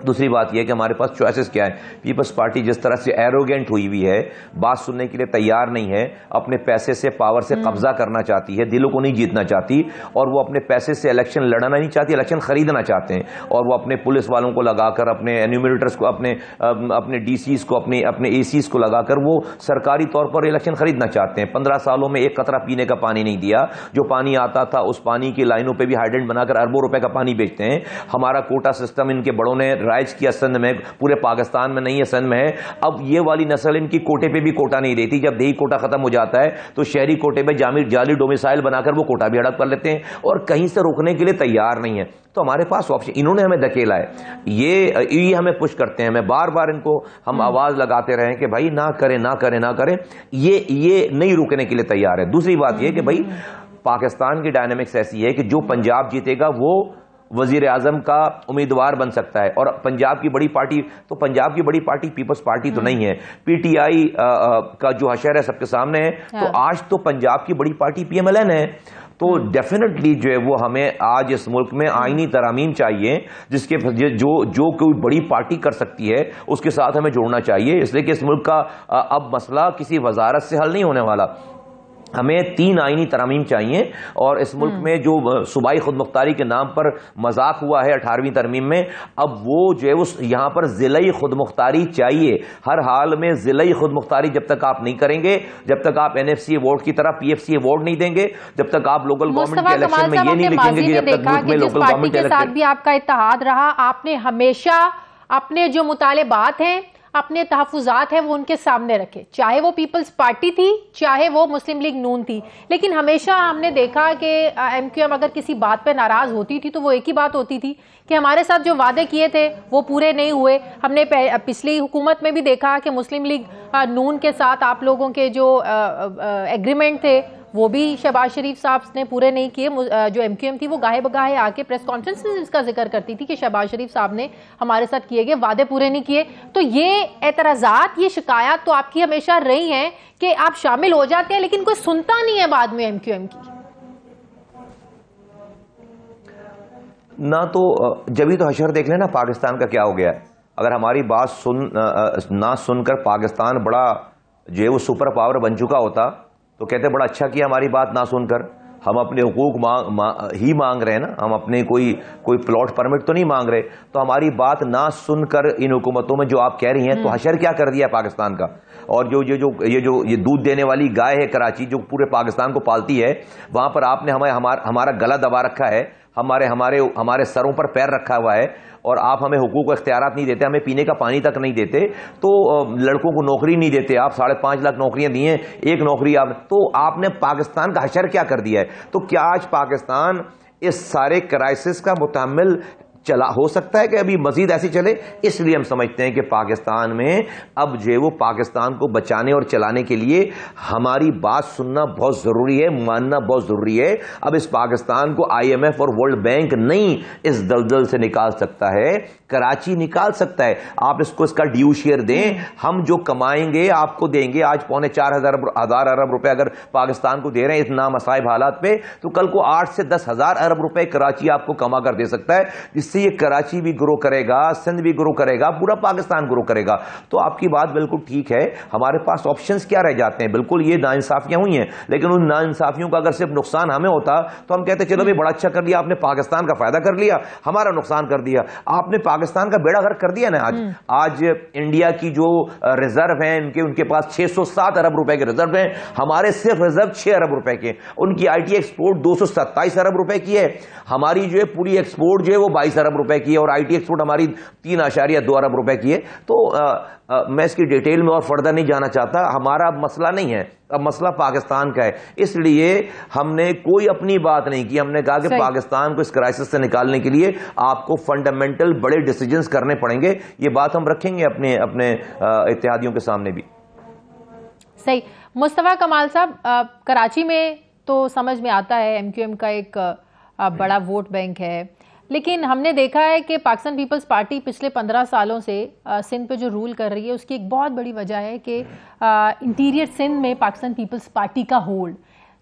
دوسری بات یہ کہ ہمارے پاس چوائسز کیا ہے. پیپلز پارٹی جس طرح سے ایروگینٹ ہوئی ہوئی ہے, بات سننے کے لیے تیار نہیں ہے, اپنے پیسے سے پاور سے قبضہ کرنا چاہتی ہے, دلوں کو نہیں جیتنا چاہتی, اور وہ اپنے پیسے سے الیکشن لڑنا نہیں چاہتی, الیکشن خریدنا چاہتے ہیں, اور وہ اپنے پولیس والوں کو لگا کر, اپنے انیومریٹرز کو, اپنے ڈی سیز کو, اپنے اے سیز کو لگا کر وہ سرکاری طور پر الیکشن خریدنا چاہتے ہیں. 15 سالوں میں ایک قطرہ پینے کا پانی نہیں دیا. جو پانی آتا تھا اس پانی کی لائنوں پہ بھی ہائیڈرنٹ بنا کر اربوں روپے کا پانی بیچتے ہیں. ہمارا کوٹا سسٹم ان کے بڑوں نے رائج کیا سندھ میں, پورے پاکستان میں نہیں ہے, سندھ میں ہے. اب یہ والی نسل ان کی کوٹے پہ بھی کوٹا نہیں دیتی. جب دیہی کوٹا ختم ہو جاتا ہے تو شہری کوٹے پہ جعلی ڈومیسائل بنا کر وہ کوٹا بھی ہڑپ کر لیتے ہیں, اور کہیں سے روکنے کے لیے تیار نہیں ہے. تو ہمارے پاس آپشن, انہوں نے ہمیں دھکیلا ہے, یہ ہمیں پش کرتے ہیں. میں بار بار ان کو ہم آواز لگاتے رہے کہ بھائی نہ کریں نہ کریں نہ کریں, یہ نہیں روکنے کے لیے تیار ہے. دوسری بات یہ کہ بھائی پاکستان کی ڈائنامکس ایسی ہے کہ جو پنجاب جیتے گا وہ وزیر اعظم کا امیدوار بن سکتا ہے. اور پنجاب کی بڑی پارٹی, تو پنجاب کی بڑی پارٹی پیپلز پارٹی تو نہیں ہے, پی ٹی آئی کا جو حشر ہے سب کے سامنے ہے. تو آج تو پنجاب کی بڑی پارٹی پی ایم ایل این ہے. تو ڈیفینیٹلی جو ہے وہ ہمیں آج اس ملک میں آئینی ترامیم چاہیے, جس کے جو کوئی بڑی پارٹی کر سکتی ہے اس کے ساتھ ہمیں جوڑنا چاہیے. اس لیے کہ اس ملک کا اب مسئلہ کسی وزارت سے حل نہیں ہونے والا. ہمیں 3 آئینی ترامیم چاہیے, اور اس ملک میں جو صوبائی خود مختاری کے نام پر مذاق ہوا ہے 18ویں ترمیم میں, اب وہ جو ہے یہاں پر ضلعی خود مختاری چاہیے. ہر حال میں ضلعی خود مختاری جب تک آپ نہیں کریں گے, جب تک آپ NFC ایوارڈ کی طرح PFC ایوارڈ نہیں دیں گے, جب تک آپ لوکل گورنمنٹ کے الیکشن میں یہ نہیں لکھیں گے کہ جب تک ملک میں لوکل گورنمنٹ کے ساتھ بھی آپ کا اتحاد رہا, آپ نے ہمیشہ اپنے جو مطالبات ہیں, اپنے تحفظات ہیں, وہ ان کے سامنے رکھے, چاہے وہ پیپلز پارٹی تھی, چاہے وہ مسلم لیگ نون تھی. لیکن ہمیشہ ہم نے دیکھا کہ MQM اگر کسی بات پہ ناراض ہوتی تھی تو وہ ایک ہی بات ہوتی تھی کہ ہمارے ساتھ جو وعدے کیے تھے وہ پورے نہیں ہوئے. ہم نے پچھلی حکومت میں بھی دیکھا کہ مسلم لیگ نون کے ساتھ آپ لوگوں کے جو ایگریمنٹ تھے وہ بھی شہباز شریف صاحب نے پورے نہیں کیے. جو MQM تھی وہ گاہے بگاہے آ کے پریس کانفرنس میں اس کا ذکر کرتی تھی کہ شہباز شریف صاحب نے ہمارے ساتھ کیے گئے وعدے پورے نہیں کیے. تو یہ اعتراضات, یہ شکایات تو آپ کی ہمیشہ رہی ہیں کہ آپ شامل ہو جاتے ہیں لیکن کوئی سنتا نہیں ہے بعد میں MQM کی. نہ تو جبھی تو حشر دیکھ لیں نا پاکستان کا کیا ہو گیا ہے. اگر ہماری بات نہ سن کر پاکستان بڑا جو ہے وہ سپر پاور بن چکا ہوتا تو کہتے بڑا اچھا کیا ہماری بات نہ سن کر. ہم اپنے حقوق ہی مانگ رہے ہیں نا, ہم اپنے کوئی پلاٹ پرمٹ تو نہیں مانگ رہے. تو ہماری بات نہ سن کر ان حکومتوں میں جو آپ کہہ رہی ہیں تو حشر کیا کر دیا ہے پاکستان کا. اور یہ دودھ دینے والی گائے ہے کراچی جو پورے پاکستان کو پالتی ہے, وہاں پر آپ نے ہمارا گلا دبا رکھا ہے, ہمارے سروں پر پیر رکھا ہوا ہے, اور آپ ہمیں حقوق و اختیارات نہیں دیتے, ہمیں پینے کا پانی تک نہیں دیتے, تو لڑکوں کو نوکری نہیں دیتے. آپ 5.5 لاکھ نوکریاں دی ہیں, ایک نوکری تو آپ نے پاکستان کا حشر کیا کر دیا ہے. تو کیا آج پاکستان اس سارے کرائسس کا متحمل ہو سکتا ہے کہ ابھی مزید ایسے چلے؟ اس لیے ہم سمجھتے ہیں کہ پاکستان میں اب جو ہے وہ پاکستان کو بچانے اور چلانے کے لیے ہماری بات سننا بہت ضروری ہے, ماننا بہت ضروری ہے. اب اس پاکستان کو IMF اور ورلڈ بینک نہیں اس دلدل سے نکال سکتا ہے, کراچی نکال سکتا ہے. آپ اس کا ڈیو شیئر دیں, ہم جو کمائیں گے آپ کو دیں گے. آج 4.25 ارب روپے اگر پاکستان کو دے رہے ہیں اتنا مصائب حالات پہ, تو کل کو 8 سے 10 ہزار ارب روپے کراچی آپ کو کما کر دے سکتا ہے, جس سے یہ کراچی بھی گرو کرے گا, سندھ بھی گرو کرے گا, پورا پاکستان گرو کرے گا. تو آپ کی بات بالکل ٹھیک ہے. ہمارے پاس آپشنز کیا رہ جاتے ہیں؟ بالکل یہ ناانصافیاں ہوئی ہیں, لیکن ان ناانصافیوں کا اگر صرف نقصان ہمیں ہوتا تو ہم کہتے چلو بھی بڑا اچھا کر لیا, آپ نے پاکستان کا فائدہ کر لیا, ہمارا نقصان کر دیا. آپ نے پاکستان کا بیڑا غرق کر دیا نا. آج انڈیا کی جو ریزرو ہیں ان کے پاس 607 ارب روپے کے ریزرو ہیں, ہمارے صرف ریزرو 6 ارب روپے کے. ان کی IT ایکسپورٹ 227 ارب روپے کی ہے, ہماری جو ہے پوری ایکسپورٹ جو ہے وہ 22 ارب روپے کی ہے, اور IT ایکسپورٹ ہماری 3.2 ارب روپے کی ہے. تو میں اس کی ڈیٹیل میں اور فردر نہیں جانا چاہتا. ہمارا مسئلہ نہیں ہے, اب مسئلہ پاکستان کا ہے. اس لیے ہم نے کوئی اپنی بات نہیں کی. ہم نے کہا کہ پاکستان کو اس کرائسس سے نکالنے کے لیے آپ کو فنڈامنٹل بڑے ڈیسیجنز کرنے پڑیں گے. یہ بات ہم رکھیں گے اپنے اتحادیوں کے سامنے بھی. صحیح. مصطفیٰ کمال صاحب, کراچی میں تو سمجھ میں آتا ہے MQM کا ایک بڑا ووٹ بینک ہے, لیکن ہم نے دیکھا ہے کہ پاکستان پیپلز پارٹی پچھلے 15 سالوں سے سندھ پہ جو رول کر رہی ہے اس کی ایک بہت بڑی وجہ ہے کہ انٹیریئر سندھ میں پاکستان پیپلز پارٹی کا ہولڈ.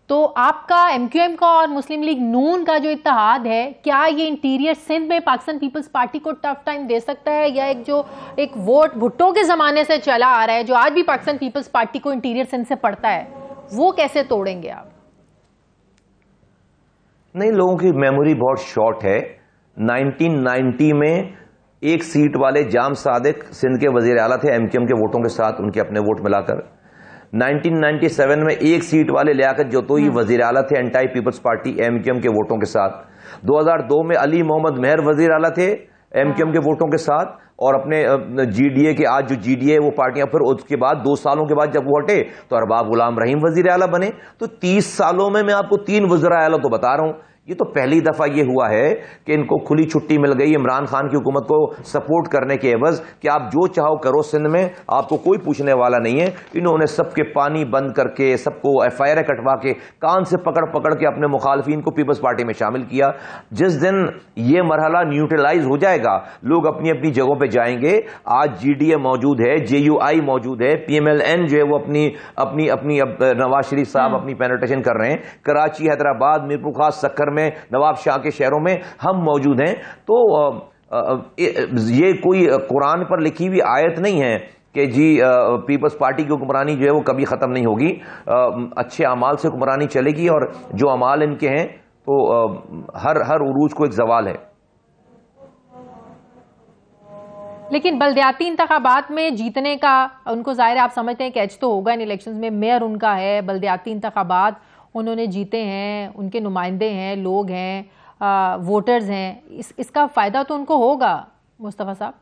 تو آپ کا ایم کیو ایم کا اور مسلم لیگ نون کا جو اتحاد ہے، کیا یہ انٹیریئر سندھ میں پاکستان پیپلز پارٹی کو ٹف ٹائم دے سکتا ہے، یا ایک ووٹ بھٹو کے زمانے سے چلا آ رہا ہے جو آج بھی پاکستان پیپلز پارٹی کو انٹیریئر سندھ سے پڑتا ہے، وہ کیسے توڑیں گے آپ؟ نہیں، لوگوں کی میموری بہت شارٹ ہے. 1990 میں ایک سیٹ والے جام صادق سندھ کے وزیر اعلیٰ تھے ایم کیو ایم کے ووٹوں کے ساتھ، ان کے اپنے ووٹ ملا کر. 1997 میں ایک سیٹ والے لیاقت جوتوئی وزیر اعلیٰ تھے انٹائی People's Party M Q M کے ووٹوں کے ساتھ. 2002 میں علی محمد مہر وزیر اعلیٰ تھے ایم کیو ایم کے ووٹوں کے ساتھ، اور اپنے جی ڈی اے کے آج جو جی ڈی اے وہ پارٹیاں، پھر اس کے بعد 2 سالوں کے بعد جب وہ ہٹے تو ارباب غلام رحیم وزیر اعلیٰ بنے. تو 30 سالوں میں آپ کو 3 وزراء اعلیٰ تو بتا رہا ہوں. یہ تو پہلی دفعہ یہ ہوا ہے کہ ان کو کھلی چھٹی مل گئی عمران خان کی حکومت کو سپورٹ کرنے کے عوض کہ آپ جو چاہو کرو سندھ میں، آپ کو کوئی پوچھنے والا نہیں ہے. انہوں نے سب کے پانی بند کر کے، سب کو ایف آئی آر کٹوا کے، کان سے پکڑ پکڑ کے اپنے مخالفین کو پیپلز پارٹی میں شامل کیا. جس دن یہ مرحلہ نیوٹرلائز ہو جائے گا، لوگ اپنی اپنی جگہوں پہ جائیں گے. آج جی ڈی اے موجود ہے، جے یو آئی موجود ہے، پی ایم ایل این جو ہے وہ اپنی نواز شریف صاحب اپنی پینیٹریشن کر رہے ہیں. کراچی، حیدرآباد، میرپور خاص، سکر میں، نواب شاہ کے شہروں میں ہم موجود ہیں. تو یہ کوئی قرآن پر لکھی ہوئی آیت نہیں ہے کہ جی پیپلز پارٹی کی حکمرانی جو ہے وہ کبھی ختم نہیں ہوگی. اچھے اعمال سے حکمرانی چلے گی، اور جو اعمال ان کے ہیں تو ہر عروج کو ایک زوال ہے. لیکن بلدیاتی انتخابات میں جیتنے کا ان کو ظاہر ہے آپ سمجھتے ہیں کہ ایج تو ہوگا ان الیکشنز میں. میئر ان کا ہے، بلدیاتی انتخابات انہوں نے جیتے ہیں، ان کے نمائندے ہیں، لوگ ہیں، ووٹرز ہیں. اس کا فائدہ تو ان کو ہوگا مصطفیٰ صاحب.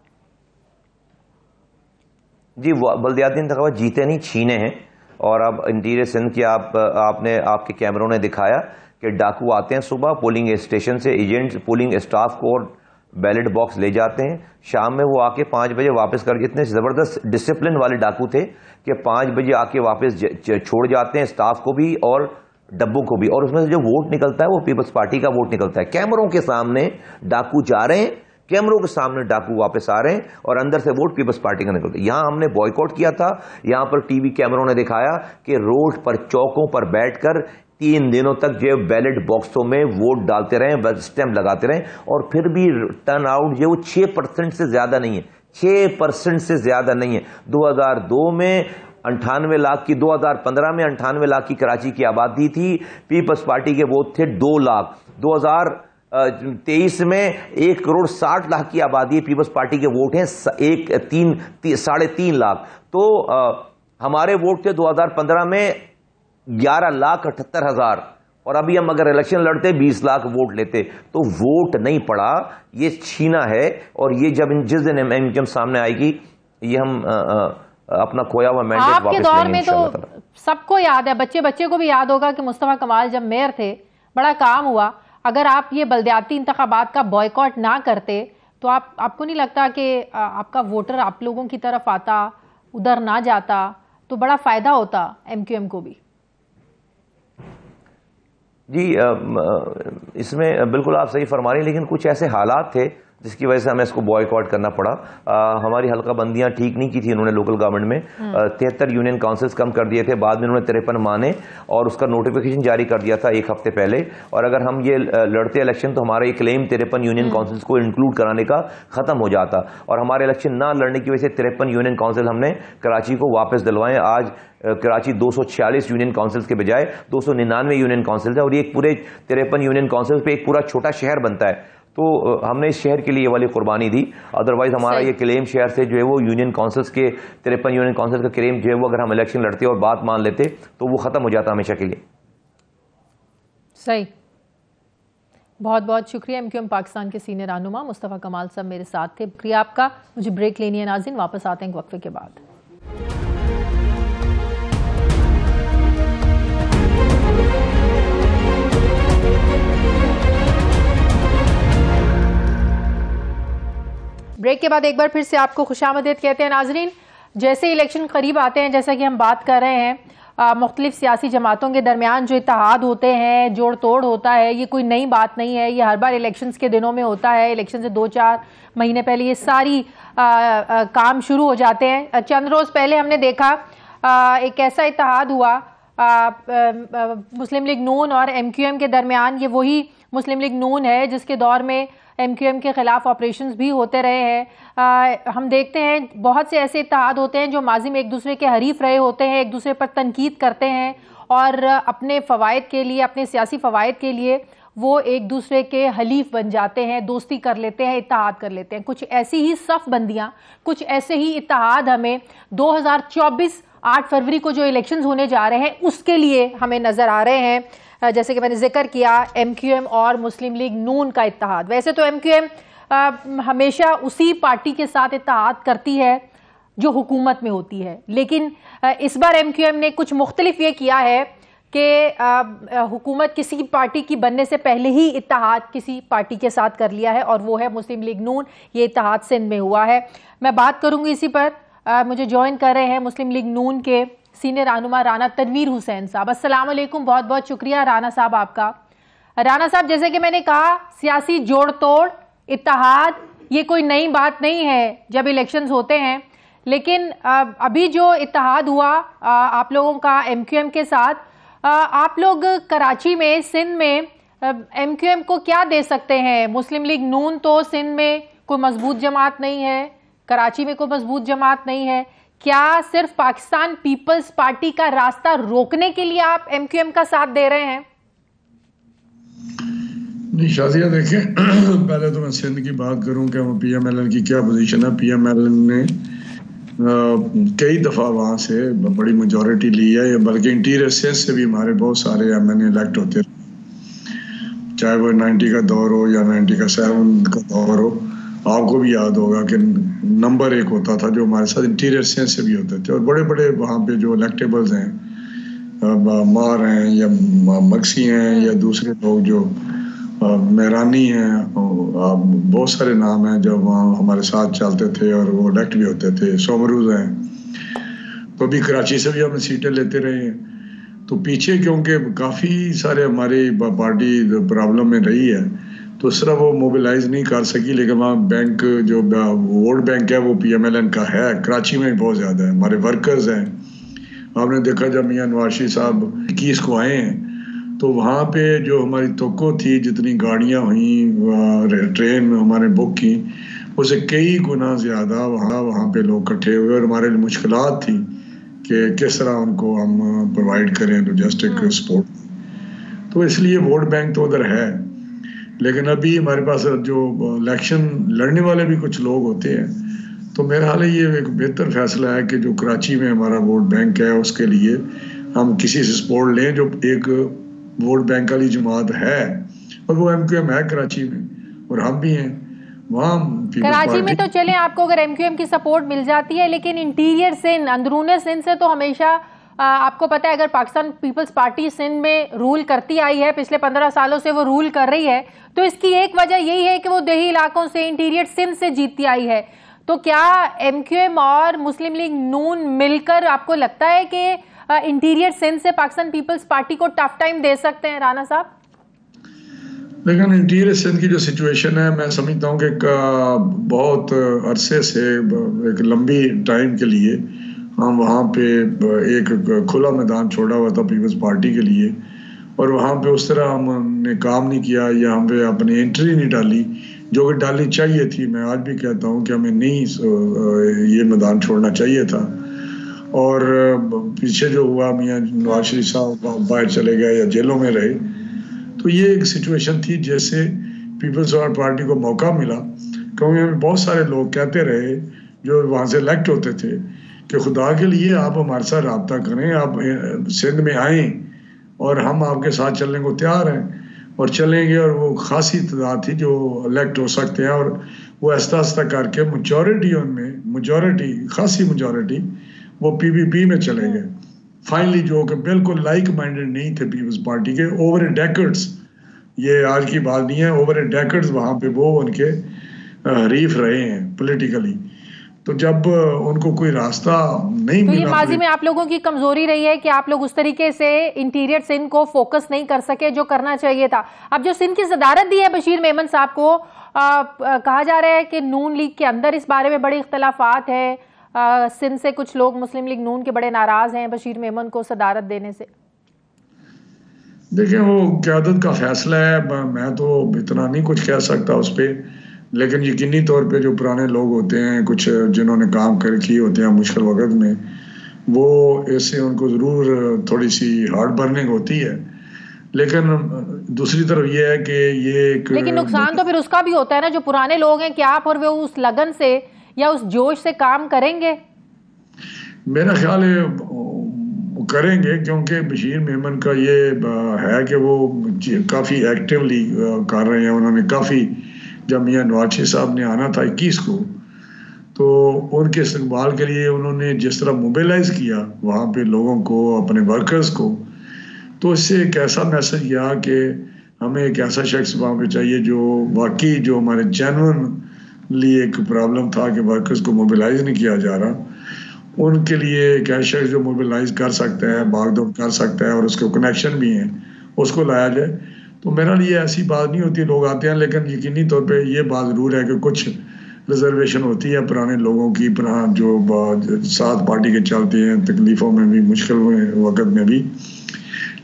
جی، بلدیاتی انتخابات جیتے نہیں، چھینے ہیں. اور اب انٹیریئر سندھ کی آپ کے کیمروں نے دکھایا کہ ڈاکو آتے ہیں صبح پولنگ اسٹیشن سے، ایجنٹ پولنگ اسٹاف کو اور بیلٹ باکس لے جاتے ہیں. شام میں وہ آ کے 5 بجے واپس کر کے، اتنے زبردست ڈسپلن والے ڈاکو تھے کہ 5 بجے آ کے واپس چھوڑ جاتے ہیں اسٹاف کو بھی اور ڈبوں کو بھی. اور اس میں سے جو ووٹ نکلتا ہے وہ پیپلز پارٹی کا ووٹ نکلتا ہے. کیمروں کے سامنے ڈاکو جا رہے ہیں، کیمروں کے سامنے ڈاکو واپس آ رہے ہیں، اور اندر سے ووٹ پیپلز پارٹی کا نکلتا ہے. یہاں ہم نے بوائیکاٹ کیا تھا. یہاں پر ٹی وی کیمروں نے دکھایا کہ روڈ پر چوکوں پر بیٹھ کر 3 دنوں تک جو بیلٹ باکسوں میں ووٹ ڈالتے رہے، اسٹیمپ لگاتے رہے. اور پھر بھی ٹرن آؤٹ جو 6% سے زیادہ نہیں ہے، 6% سے زیادہ نہیں ہے. 2002 میں 98 لاکھ کی، 2015 میں 98 لاکھ کی کراچی کی آبادی تھی. پیپلز پارٹی کے ووٹ تھے 2 لاکھ. 2023 میں 1.60 کروڑ کی آبادی ہے، پیپلز پارٹی کے ووٹ ہیں 3.5 لاکھ. تو ہمارے ووٹ تھے 2015 میں 11,78,000. اور ابھی ہم اگر الیکشن لڑتے 20 لاکھ ووٹ لیتے. تو ووٹ نہیں پڑا، یہ چھینا ہے. اور یہ جس دن ایم کیو ایم سامنے آئے گی، یہ ہم اپنا کھویا ہوا مینڈیٹ واپس لیں گے. آپ کے دور میں تو سب کو یاد ہے، بچے کو بھی یاد ہوگا کہ مصطفیٰ کمال جب میئر تھے بڑا کام ہوا. اگر آپ یہ بلدیاتی انتخابات کا بوائیکاٹ نہ کرتے تو آپ کو نہیں لگتا کہ آپ کا ووٹر آپ لوگوں کی طرف آتا، ادھر نہ جاتا، تو بڑا فائدہ ہوتا ایم کیو ایم کو بھی؟ جی، اس میں بالکل آپ صحیح فرما رہی ہیں، لیکن کچھ ایسے حالات تھے جس کی وجہ سے ہمیں اس کو بوائیکاٹ کرنا پڑا. ہماری حلقہ بندیاں ٹھیک نہیں کی تھی انہوں نے لوکل گورنمنٹ میں. 73 یونین کاؤنسلز کم کر دیے تھے، بعد میں انہوں نے 53 مانے اور اس کا نوٹیفیکیشن جاری کر دیا تھا 1 ہفتے پہلے. اور اگر ہم یہ لڑتے الیکشن تو ہمارا یہ کلیم 53 یونین کاؤنسلز کو انکلوڈ کرانے کا ختم ہو جاتا. اور ہمارے الیکشن نہ لڑنے کی وجہ سے 53 یونین کاؤنسل ہم نے کراچی کو واپس دلوائے. آج کراچی 246 یونین کاؤنسلز کے بجائے 299 یونین کاؤنسلز ہے، اور یہ ایک پورے 53 یونین کاؤنسلز پہ ایک پورا چھوٹا شہر بنتا ہے. تو ہم نے اس شہر کے لیے یہ والی قربانی دی. ادروائز ہمارا یہ کلیم شہر سے جو ہے وہ یونین کاؤنسلز کے 53 یونین کاؤنسل کا کلیم جو ہے وہ اگر ہم الیکشن لڑتے اور بات مان لیتے تو وہ ختم ہو جاتا ہمیشہ کے لیے. صحیح. بہت بہت شکریہ. ایم کیو ایم پاکستان کے سینئر رہنما مصطفیٰ کمال صاحب میرے ساتھ تھے. شکریہ آپ کا. مجھے بریک لینی ہے ناظرین، واپس آتے ہیں وقفے کے بعد. بریک کے بعد ایک بار پھر سے آپ کو خوش آمدید کہتے ہیں ناظرین. جیسے الیکشن قریب آتے ہیں، جیسا کہ ہم بات کر رہے ہیں، مختلف سیاسی جماعتوں کے درمیان جو اتحاد ہوتے ہیں، جوڑ توڑ ہوتا ہے، یہ کوئی نئی بات نہیں ہے. یہ ہر بار الیکشنز کے دنوں میں ہوتا ہے. الیکشن سے 2-4 مہینے پہلے یہ ساری کام شروع ہو جاتے ہیں. چند روز پہلے ہم نے دیکھا ایک ایسا اتحاد ہوا مسلم لیگ نون اور ایم کیو ایم کے درمیان یہ وہی مسلم لیگ نون ہے جس کے دور میں ایم کیو ایم کے خلاف آپریشنز بھی ہوتے رہے ہیں. ہم دیکھتے ہیں بہت سے ایسے اتحاد ہوتے ہیں جو ماضی میں ایک دوسرے کے حریف رہے ہوتے ہیں, ایک دوسرے پر تنقید کرتے ہیں اور اپنے فوائد کے لیے, اپنے سیاسی فوائد کے لیے وہ ایک دوسرے کے حلیف بن جاتے ہیں, دوستی کر لیتے ہیں, اتحاد کر لیتے ہیں. کچھ ایسی ہی صف بندیاں, کچھ ایسے ہی اتحاد ہمیں 2024 8 فروری کو جو الیکشنز ہونے جا رہے ہیں اس کے لیے ہمیں نظر آ رہے ہیں. جیسے کہ میں نے ذکر کیا ایم کیو ایم اور مسلم لیگ نون کا اتحاد. ویسے تو ایم کیو ایم ہمیشہ اسی پارٹی کے ساتھ اتحاد کرتی ہے جو حکومت میں ہوتی ہے, لیکن اس بار ایم کیو ایم نے کچھ مختلف یہ کیا ہے کہ حکومت کسی پارٹی کی بننے سے پہلے ہی اتحاد کسی پارٹی کے ساتھ کر لیا ہے اور وہ ہے مسلم لیگ نون. یہ اتحاد سندھ میں ہوا ہے. میں بات کروں گی اسی پر. مجھے جوائن کر رہے ہیں مسلم لیگ نون کے سینئر رہنما رانا تنویر حسین صاحب. السلام علیکم, بہت بہت شکریہ رانا صاحب آپ کا. رانا صاحب, جیسے کہ میں نے کہا سیاسی جوڑ توڑ, اتحاد یہ کوئی نئی بات نہیں ہے جب الیکشنز ہوتے ہیں, لیکن ابھی جو اتحاد ہوا آپ لوگوں کا ایم کیو ایم کے ساتھ, آپ لوگ کراچی میں سندھ میں ایم کیو ایم کو کیا دے سکتے ہیں؟ مسلم لیگ نون تو سندھ میں کوئی مضبوط جماعت نہیں ہے, کراچی میں کوئی مضبوط جماعت نہیں ہے. کیا صرف پاکستان پیپلز پارٹی کا راستہ روکنے کے لیے آپ ایم کیو ایم کا ساتھ دے رہے ہیں؟ نہیں شازیہ, دیکھیں پہلے تو میں سندھ کی بات کروں کہ وہ پی ایم ایل این کی کیا پوزیشن ہے. پی ایم ایل این نے کئی دفعہ وہاں سے بڑی میجورٹی لی ہے, بلکہ انٹیریئر سندھ سے بھی ہمارے بہت سارے ایم این اے الیکٹ ہوتے رہے, چاہے وہ 90 کا دور ہو یا 97 کا دور ہو. آپ کو بھی یاد ہوگا کہ نمبر 1 ہوتا تھا جو ہمارے ساتھ انٹیریئر سندھ سے بھی ہوتے تھے, اور بڑے بڑے وہاں پہ جو الیکٹیبلز ہیں, مار ہیں یا مکسی ہیں یا دوسرے لوگ جو مہرانی ہیں, بہت سارے نام ہیں جو وہاں ہمارے ساتھ چلتے تھے اور وہ الیکٹ بھی ہوتے تھے. سومروز ہیں, تو ابھی کراچی سے بھی ہم سیٹیں لیتے رہے ہیں. تو پیچھے کیونکہ کافی سارے ہماری پارٹی پرابلم میں رہی ہے تو اس طرح وہ موبلائز نہیں کر سکی, لیکن وہاں بینک جو ووٹ بینک ہے وہ پی ایم ایل این کا ہے. کراچی میں بہت زیادہ ہے, ہمارے ورکرز ہیں. آپ نے دیکھا جب میاں نواز شریف صاحب 21 کو آئے ہیں تو وہاں پہ جو ہماری توقع تھی, جتنی گاڑیاں ہوئیں ٹرین میں ہمارے بک کی, اسے کئی گنا زیادہ وہاں پہ لوگ اکٹھے ہوئے, اور ہمارے لیے مشکلات تھی کہ کس طرح ان کو ہم پرووائڈ کریں لوجسٹک سپورٹ. تو اس لیے ووٹ بینک تو ادھر ہے, لیکن ابھی ہمارے پاس جو الیکشن لڑنے والے بھی کچھ لوگ ہوتے ہیں. تو میرا حال یہ ایک بہتر فیصلہ ہے کہ جو کراچی میں ہمارا ووٹ بینک ہے اس کے لیے ہم کسی سے سپورٹ لیں جو ایک ووٹ بینک والی جماعت ہے, اور وہ ایم کیو ایم ہے کراچی میں, اور ہم بھی ہیں وہاں. کراچی میں تو چلیں آپ کو اگر ایم کیو ایم کی سپورٹ مل جاتی ہے, لیکن انٹیریئر سندھ, اندرون سندھ سے تو ہمیشہ آپ کو پتہ ہے اگر پاکستان پیپلز پارٹی سندھ میں رول کرتی آئی ہے, پچھلے 15 سالوں سے وہ رول کر رہی ہے, تو اس کی ایک وجہ یہی ہے کہ وہ دیہی علاقوں سے, انٹیریئر سندھ سے جیتتی آئی ہے. تو کیا ایم کیو ایم اور مسلم لیگ نون مل کر آپ کو لگتا ہے کہ انٹیریئر سندھ سے پاکستان پیپلز پارٹی کو ٹف ٹائم دے سکتے ہیں رانا صاحب؟ لیکن انٹیریئر سندھ کی جو سچویشن ہے, میں سمجھتا ہوں کہ بہت عرصے سے ایک لمبی ٹائم کے لیے ہم وہاں پہ ایک کھلا میدان چھوڑا ہوا تھا پیپلز پارٹی کے لیے, اور وہاں پہ اس طرح ہم نے کام نہیں کیا یا ہم پہ اپنی انٹری نہیں ڈالی جو کہ ڈالنی چاہیے تھی. میں آج بھی کہتا ہوں کہ ہمیں نہیں یہ میدان چھوڑنا چاہیے تھا. اور پیچھے جو ہوا, میاں نواز شریف صاحب باہر چلے گئے یا جیلوں میں رہے, تو یہ ایک سچویشن تھی جیسے پیپلز پارٹی کو موقع ملا, کیونکہ ہمیں بہت سارے لوگ کہتے رہے جو وہاں سے الیکٹ ہوتے تھے کہ خدا کے لیے آپ ہمارے ساتھ رابطہ کریں, آپ سندھ میں آئیں اور ہم آپ کے ساتھ چلنے کو تیار ہیں اور چلیں گے. اور وہ خاصی تعداد تھی جو الیکٹ ہو سکتے ہیں, اور وہ آہستہ آہستہ کر کے خاصی میجورٹی وہ پی پی پی میں چلے گئے فائنلی, جو کہ بالکل لائک مائنڈڈ نہیں تھے پیپلز پارٹی کے. اوور اے ڈیکڈز, یہ آج کی بات نہیں ہے, اوور اے ڈیکڈز وہاں پہ وہ ان کے حریف رہے ہیں پولیٹیکلی. تو جب ان کو کوئی راستہ نہیں ملا, تو یہ ماضی میں آپ لوگوں کی کمزوری رہی ہے کہ آپ لوگ اس طریقے سے انٹیریئر سندھ کو فوکس نہیں کر سکے جو کرنا چاہیے تھا. اب جو سندھ کی صدارت دی ہے بشیر میمن صاحب کو, کہا جا رہا ہے کہ نون لیگ کے اندر اس بارے میں بڑے اختلافات ہیں, سندھ سے کچھ لوگ مسلم لیگ نون کے بڑے ناراض ہیں بشیر میمن کو صدارت دینے سے. دیکھیں وہ قیادت کا فیصلہ ہے، میں تو اتنا نہیں کچھ کہہ سکتا اس پہ، لیکن یقینی طور پہ جو پرانے لوگ ہوتے ہیں کچھ جنہوں نے کام کیے ہوتے ہیں مشکل وقت میں، وہ اس سے ان کو ضرور تھوڑی سی ہارڈ برننگ ہوتی ہے، لیکن دوسری طرف یہ ہے کہ یہ ایک لیکن نقصان تو پھر اس کا بھی ہوتا ہے نا، جو پرانے لوگ ہیں کیا آپ اور وہ اس لگن سے یا اس جوش سے کام کریں گے؟ میرا خیال ہے وہ کریں گے، کیونکہ بشیر میمن کا یہ ہے کہ وہ کافی ایکٹیولی کر رہے ہیں. انہوں نے کافی، جب میاں نواز شریف صاحب نے آنا تھا 21 کو، تو ان کے استقبال کے لیے انہوں نے جس طرح موبیلائز کیا وہاں پہ لوگوں کو، اپنے ورکرز کو، تو اس سے ایک ایسا میسج گیا کہ ہمیں ایک ایسا شخص وہاں پہ چاہیے جو واقعی، جو ہمارے جینوئنلی ایک پرابلم تھا کہ ورکرز کو موبیلائز نہیں کیا جا رہا، ان کے لیے ایک ایسا شخص جو موبیلائز کر سکتا ہے، بھاگ دوڑ کر سکتا ہے اور اس کے کنیکشن بھی ہیں، اس کو لایا جائے. تو میرا لیے ایسی بات نہیں ہوتی، لوگ آتے ہیں، لیکن یقینی طور پہ یہ بات ضرور ہے کہ کچھ ریزرویشن ہوتی ہے پرانے لوگوں کی، جو ساتھ پارٹی کے چلتے ہیں، تکلیفوں میں بھی، مشکل وقت میں بھی.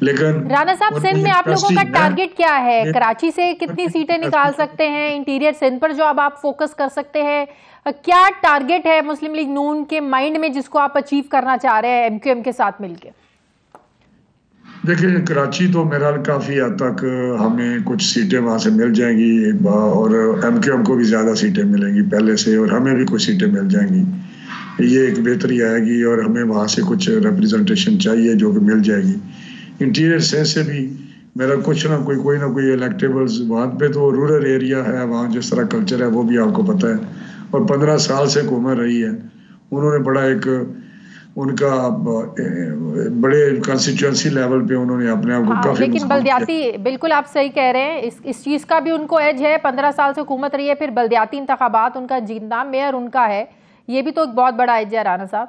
لیکن رانا صاحب، سندھ میں آپ لوگوں کا ٹارگٹ کیا ہے؟ کراچی سے کتنی سیٹیں نکال سکتے ہیں؟ انٹیریئر سندھ پر جو اب آپ فوکس کر سکتے ہیں، کیا ٹارگٹ ہے مسلم لیگ نون کے مائنڈ میں جس کو آپ اچیو کرنا چاہ رہے ہیں ایم کیو ایم کے ساتھ مل کے؟ دیکھیں کراچی تو میرا کافی حد تک ہمیں کچھ سیٹیں وہاں سے مل جائیں گی، اور ایم کیو ایم کو بھی زیادہ سیٹیں ملیں گی پہلے سے، اور ہمیں بھی کچھ سیٹیں مل جائیں گی. یہ ایک بہتری آئے گی اور ہمیں وہاں سے کچھ ریپرزنٹیشن چاہیے جو کہ مل جائے گی. انٹیریئر سے بھی میرا کچھ نہ کوئی نہ کوئی الیکٹیبلز، وہاں پہ تو رورل ایریا ہے، وہاں جس طرح کلچر ہے وہ بھی آپ کو پتہ ہے، اور 15 سال سے حکومت رہی ہے. انہوں نے بڑا ایک ان کا بڑے کانسٹیچوئنسی لیول پہ انہوں نے اپنے آپ کو کافی لیکن بلدیاتی، بالکل آپ صحیح کہہ رہے ہیں، اس چیز کا بھی ان کو ایج ہے. 15 سال سے حکومت رہی ہے، پھر بلدیاتی انتخابات ان کا جیتنا، میئر ان کا ہے، یہ بھی تو ایک بہت بڑا ایج ہے رانا صاحب.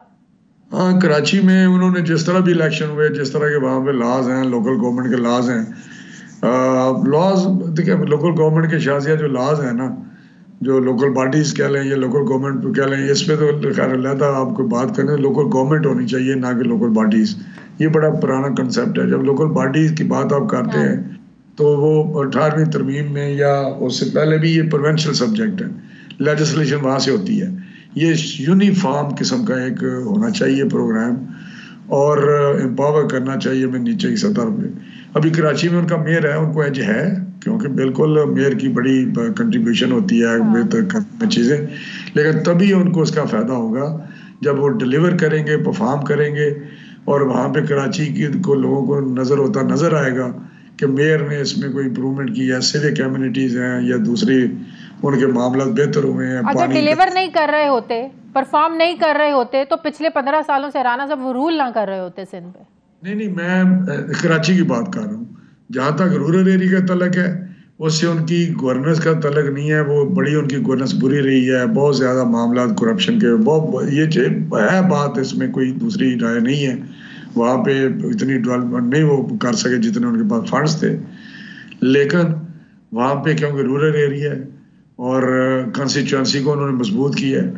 ہاں، کراچی میں انہوں نے جس طرح بھی الیکشن ہوئے، جس طرح کے وہاں پہ لاز ہیں، لوکل گورنمنٹ کے لاز ہیں، لاز دیکھیں لوکل گورنمنٹ کے شازیہ جو لاز ہیں نا، جو لوکل باڈیز کہہ لیں یا لوکل گورنمنٹ کہہ لیں، اس پہ تو خیر علیحدہ آپ کو بات کریں، لوکل گورنمنٹ ہونی چاہیے نہ کہ لوکل باڈیز. یہ بڑا پرانا کنسیپٹ ہے. جب لوکل باڈیز کی بات آپ کرتے ہیں تو وہ 18ویں ترمیم میں یا اس سے پہلے بھی یہ پروینشل سبجیکٹ ہے، لیجسلیشن وہاں سے ہوتی ہے. یہ یونیفارم قسم کا ایک ہونا چاہیے پروگرام، اور امپاور کرنا چاہیے میں نیچے کی سطح پہ. ابھی کراچی میں ان کا میئر ہے، ان کو ایج ہے، کیونکہ بالکل میئر کی بڑی کنٹریبیوشن ہوتی ہے بہتر کرنے میں چیزیں، لیکن تبھی ان کو اس کا فائدہ ہوگا جب وہ ڈیلیور کریں گے، پرفارم کریں گے، اور وہاں پہ کراچی کی کو لوگوں کو نظر آئے گا کہ میئر نے اس میں کوئی امپرومنٹ کی ہے، سوک کمیونٹیز ہیں یا دوسری ان کے معاملات بہتر ہوئے ہیں. اگر ڈیلیور نہیں کر رہے ہوتے، پرفارم نہیں کر رہے ہوتے، تو پچھلے 15 سالوں سے رانا صاحب وہ رول نہ کر رہے ہوتے سندھ پہ. نہیں، میں کراچی کی بات کر رہا ہوں. جہاں تک رورل ایریا کا تعلق ہے، اس سے ان کی گورننس کا تعلق نہیں ہے. وہ بڑی ان کی گورننس بری رہی ہے، بہت زیادہ معاملات کرپشن کے، یہ ہے بات، اس میں کوئی دوسری رائے نہیں ہے. وہاں پہ اتنی ڈیولپمنٹ نہیں وہ کر سکے جتنے ان کے پاس فنڈز تھے، لیکن وہاں پہ کیونکہ رورل ایریا ہے اور کنسٹیچوئنسی کو انہوں نے مضبوط کیا ہے،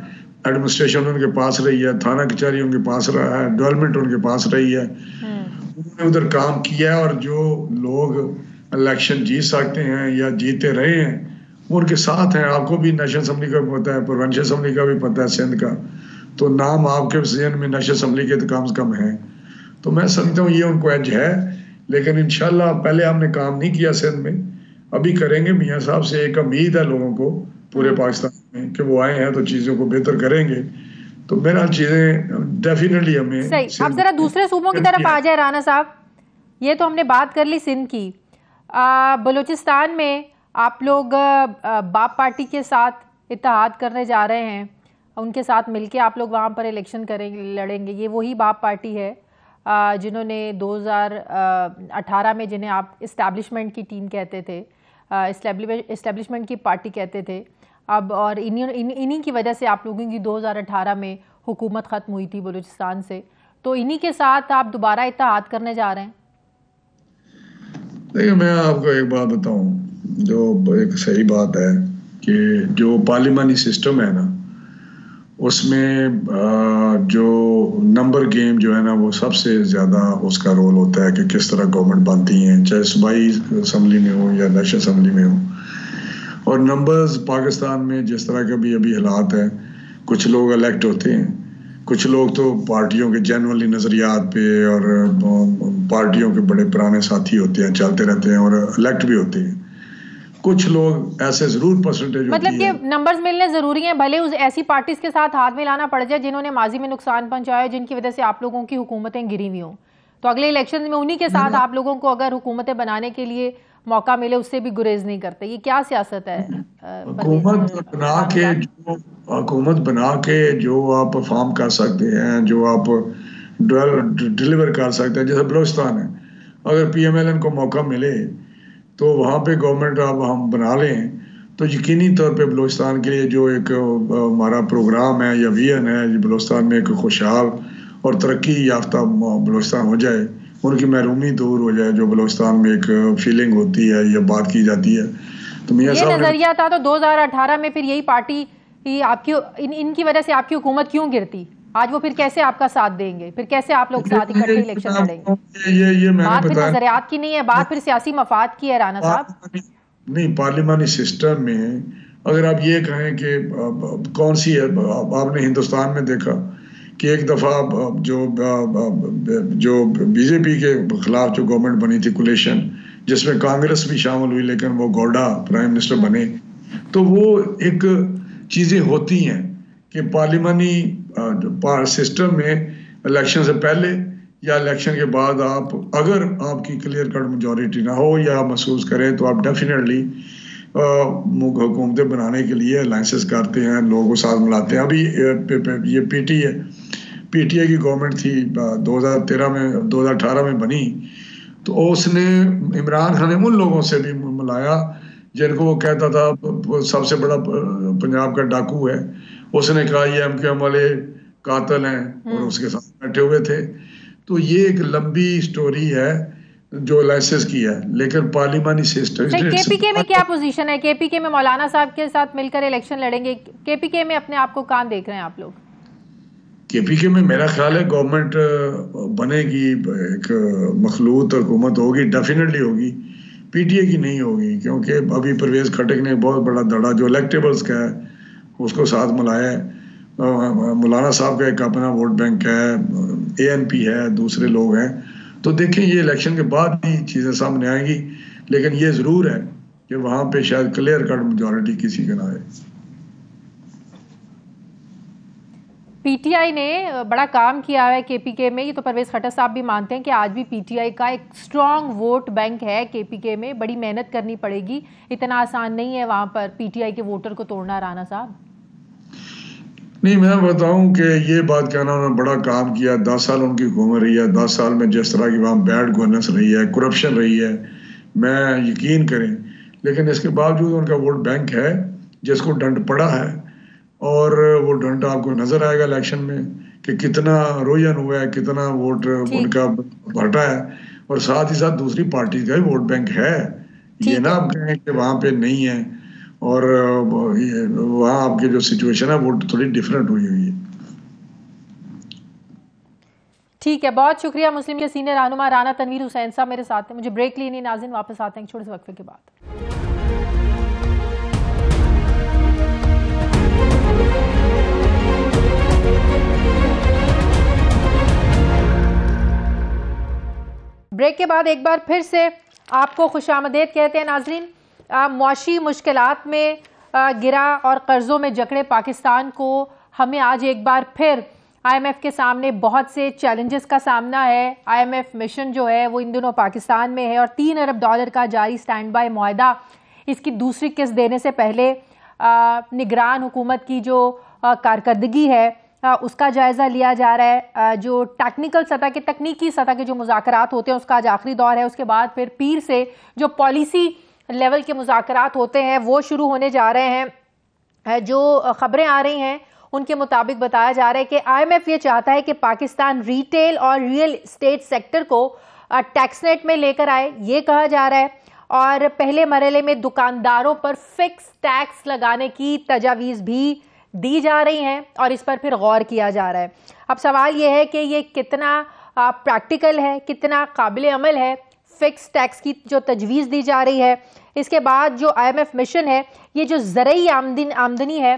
ایڈمنسٹریشن ان کے پاس رہی ہے، تھانہ کچہری ان کے پاس رہا ہے، ڈیولپمنٹ ان کے پاس رہی ہے، انہوں نے ادھر کام کیا ہے. اور جو لوگ الیکشن جیت سکتے ہیں یا جیتے رہے ہیں وہ ان کے ساتھ ہیں. آپ کو بھی نیشنل اسمبلی کا بھی پتہ ہے، پروونشل اسمبلی کا بھی پتہ ہے سندھ کا، تو نام آپ کے ذہن میں نیشنل اسمبلی کے تو کم سے کم ہیں. تو میں سمجھتا ہوں یہ ان کو ایج ہے، لیکن انشاءاللہ پہلے ہم نے کام نہیں کیا سندھ میں، ابھی کریں گے. میاں صاحب سے ایک امید ہے لوگوں کو پورے پاکستان میں کہ وہ آئے ہیں تو چیزوں کو بہتر کریں گے. تو میرا چیزیں ڈیفینیٹلی ہمیں صحیح. اب ذرا دوسرے صوبوں کی طرف آ جائے رانا صاحب. یہ تو ہم نے بات کر لی سندھ کی. بلوچستان میں آپ لوگ باپ پارٹی کے ساتھ اتحاد کرنے جا رہے ہیں، ان کے ساتھ مل کے آپ لوگ وہاں پر الیکشن لڑیں گے. یہ وہی باپ پارٹی ہے جنہوں نے 2018 میں، جنہیں آپ اسٹیبلشمنٹ کی ٹیم کہتے تھے، اسٹیبلشمنٹ کی پارٹی کہتے تھے اب، اور انہی کی وجہ سے آپ لوگوں کی 2018 میں حکومت ختم ہوئی تھی بلوچستان سے. تو انہی کے ساتھ آپ دوبارہ اتحاد کرنے جا رہے ہیں؟ دیکھیں میں آپ کو ایک بات بتاؤں جو ایک صحیح بات ہے کہ جو پارلیمانی سسٹم ہے نا، اس میں جو نمبر گیم جو ہے نا وہ سب سے زیادہ اس کا رول ہوتا ہے کہ کس طرح گورنمنٹ بنتی ہیں، چاہے صوبائی اسمبلی میں ہو یا نیشنل اسمبلی میں ہو. اور نمبرز پاکستان میں جس طرح کے بھی ابھی حالات ہیں، کچھ لوگ الیکٹ ہوتے ہیں، کچھ لوگ تو پارٹیوں کے جنرلی نظریات پہ اور پارٹیوں کے بڑے پرانے ساتھی ہوتے ہیں، چلتے رہتے ہیں اور الیکٹ بھی ہوتے ہیں. کچھ لوگ ایسے ضرور پرسنٹیج مطلب کہ نمبرز ملنے ضروری ہیں، بھلے ایسی پارٹیز کے ساتھ ہاتھ ملانا پڑ جائے جنہوں نے ماضی میں نقصان پہنچایا، جن کی وجہ سے آپ لوگوں کی حکومتیں گری ہوئی ہوں، تو اگلے الیکشن میں انہی کے ساتھ آپ لوگوں کو اگر حکومتیں بنانے کے لیے موقع ملے اس سے بھی گریز نہیں کرتے. یہ کیا سیاست ہے؟ حکومت بنا کے جو آپ پرفارم کر سکتے ہیں، جو آپ ڈیلیور کر سکتے ہیں، جیسے بلوچستان ہے، اگر پی ایم ایل این کو موقع ملے تو وہاں پہ گورنمنٹ اب ہم بنا لیں تو یقینی طور پہ بلوچستان کے لیے جو ایک ہمارا پروگرام ہے یا ویژن ہے، بلوچستان میں ایک خوشحال اور ترقی یافتہ بلوچستان ہو جائے، ان کی محرومی دور ہو جائے، جو بلوچستان میں ایک فیلنگ ہوتی ہے یا بات کی جاتی ہے. تو یہ نظریہ تھا تو 2018 میں پھر یہی پارٹی آپ کی ان کی وجہ سے آپ کی حکومت کیوں گرتی؟ آج وہ پھر کیسے آپ کا ساتھ دیں گے؟ پھر کیسے آپ لوگ ساتھ اکٹھے الیکشن لڑیں گے؟ بات پھر نظریات کی نہیں ہے، بات پھر سیاسی مفاد کی ہے رانا صاحب. نہیں، پارلیمانی سسٹم میں اگر آپ یہ کہیں کہ کون سی ہے، آپ نے ہندوستان میں دیکھا کہ ایک دفعہ جو بی جے پی کے خلاف جو گورنمنٹ بنی تھی کولیشن، جس میں کانگریس بھی شامل ہوئی لیکن وہ گوڈا پرائم منسٹر بنے، تو وہ ایک چیزیں ہوتی ہیں کہ پارلیمانی سسٹم میں الیکشن سے پہلے یا الیکشن کے بعد اگر آپ کی کلیئر کٹ میجورٹی نہ ہو یا آپ محسوس کریں تو آپ ڈیفینیٹلی حکومتیں بنانے کے لیے الائنسز کرتے ہیں، لوگوں کو ساتھ ملاتے ہیں. ابھی یہ پی ٹی آئی کی گورنمنٹ تھی 2018 میں بنی، تو اس نے عمران خان نے ان لوگوں سے بھی ملایا جن کو وہ کہتا تھا سب سے بڑا پنجاب کا ڈاکو ہے. اس نے کہا یہ ایم کیو ایم والے قاتل ہیں اور اس کے ساتھ بیٹھے ہوئے تھے. تو یہ ایک لمبی سٹوری ہے جو لائسنس کی ہے، لیکن پارلیمانی سسٹم. کے پی کے میں کیا پوزیشن ہے؟ کے پی کے میں مولانا صاحب کے ساتھ مل کر الیکشن لڑیں گے؟ کے پی کے میں اپنے آپ کو کہاں دیکھ رہے ہیں آپ لوگ؟ کے پی کے میں میرا خیال ہے گورنمنٹ بنے گی، ایک مخلوط حکومت ہوگی، ڈیفینیٹلی ہوگی. پی ٹی اے کی نہیں ہوگی، کیونکہ ابھی پرویز خٹک نے بہت بڑا دڑا جو الیکٹیبلز کا ہے اس کو ساتھ ملایا ہے. مولانا صاحب کا ایک اپنا ووٹ بینک ہے، اے این پی ہے، دوسرے لوگ ہیں. تو دیکھیں یہ الیکشن کے بعد ہی چیزیں سامنے آئیں گی، لیکن یہ ضرور ہے کہ وہاں پہ شاید کلیئر کٹ میجورٹی کسی کا نہ آئے. پی ٹی آئی نے بڑا کام کیا ہے کے پی کے میں، یہ تو پرویز خٹک صاحب بھی مانتے ہیں کہ آج بھی پی ٹی آئی کا ایک سٹرونگ ووٹ بینک ہے کے پی کے میں. بڑی محنت کرنی پڑے گی، اتنا آسان نہیں ہے وہاں پر پی ٹی آئی کے ووٹر کو توڑنا. رانا صاحب نہیں، میں بتاؤں کہ یہ بات کہنا انہوں نے بڑا کام کیا. 10 سال ان کی حکومت رہی ہے، 10 سال میں جس طرح کی وہاں بیڈ گورننس رہی ہے، کرپشن رہی ہے، میں یقین کریں، لیکن اس کے باوجود ان کا ووٹ بینک ہے جس کو ڈنڈ پڑا ہے. اور وہ ڈنڈ آپ کو نظر آئے گا الیکشن میں کہ کتنا روین ہوا ہے، کتنا ووٹ ان کا بھٹا ہے. اور ساتھ ہی ساتھ دوسری پارٹی کا بھی ووٹ بینک ہے. یہ نہ آپ کہیں کہ وہاں پہ نہیں ہے، اور وہاں آپ کی جو سچویشن ہے وہ تھوڑی ڈیفرنٹ ہوئی ہے. ٹھیک ہے، بہت شکریہ. مسلم کے سینئر رہنما رانا تنویر حسین صاحب میرے ساتھ ہیں. مجھے بریک لینی. ناظرین واپس آتے ہیں چھوٹے سے وقفے کے بعد. بریک کے بعد ایک بار پھر سے آپ کو خوش آمدید کہتے ہیں. ناظرین، معاشی مشکلات میں گرا اور قرضوں میں جکڑے پاکستان کو ہمیں آج ایک بار پھر آئی ایم ایف کے سامنے بہت سے چیلنجز کا سامنا ہے. آئی ایم ایف مشن جو ہے وہ ان دنوں پاکستان میں ہے اور $3 ارب کا جاری سٹینڈ بائی معاہدہ اس کی دوسری قسط دینے سے پہلے نگران حکومت کی جو کارکردگی ہے اس کا جائزہ لیا جا رہا ہے. جو ٹیکنیکل سطح کے تکنیکی سطح کے جو مذاکرات ہوتے ہیں اس کا آج آخری دور ہے. اس کے بعد پھر پیر سے جو پالیسی لیول کے مذاکرات ہوتے ہیں وہ شروع ہونے جا رہے ہیں. جو خبریں آ رہی ہیں ان کے مطابق بتایا جا رہا ہے کہ آئی ایم ایف یہ چاہتا ہے کہ پاکستان ریٹیل اور ریئل اسٹیٹ سیکٹر کو ٹیکس نیٹ میں لے کر آئے، یہ کہا جا رہا ہے. اور پہلے مرحلے میں دکانداروں پر فکس ٹیکس لگانے کی تجاویز بھی دی جا رہی ہیں اور اس پر پھر غور کیا جا رہا ہے. اب سوال یہ ہے کہ یہ کتنا پریکٹیکل ہے, کتنا قابل عمل ہے. فکس ٹیکس کی جو تجویز دی جا رہی ہے, اس کے بعد جو IMF مشن ہے, یہ جو زرعی آمدنی ہے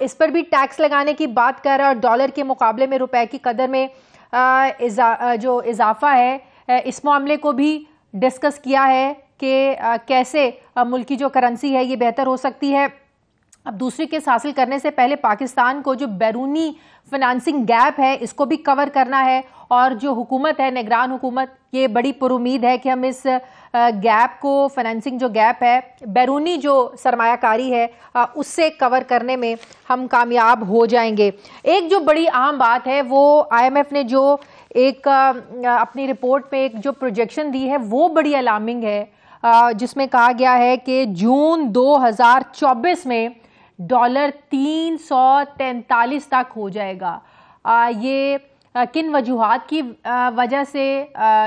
اس پر بھی ٹیکس لگانے کی بات کر رہا ہے, اور ڈالر کے مقابلے میں روپے کی قدر میں جو اضافہ ہے اس معاملے کو بھی ڈسکس کیا ہے کہ کیسے ملکی جو کرنسی ہے یہ بہتر ہو سکتی ہے. اب دوسری کیس حاصل کرنے سے پہلے پاکستان کو جو بیرونی فنانسنگ گیپ ہے اس کو بھی کور کرنا ہے, اور جو حکومت ہے, نگران حکومت, یہ بڑی پر امید ہے کہ ہم اس گیپ کو, فنانسنگ جو گیپ ہے, بیرونی جو سرمایہ کاری ہے اس سے کور کرنے میں ہم کامیاب ہو جائیں گے. ایک جو بڑی اہم بات ہے وہ IMF نے جو ایک اپنی رپورٹ میں ایک جو پروجیکشن دی ہے وہ بڑی الارمنگ ہے, جس میں کہا گیا ہے کہ جون 2024 میں ڈالر 343 تک ہو جائے گا. یہ کن وجوہات کی وجہ سے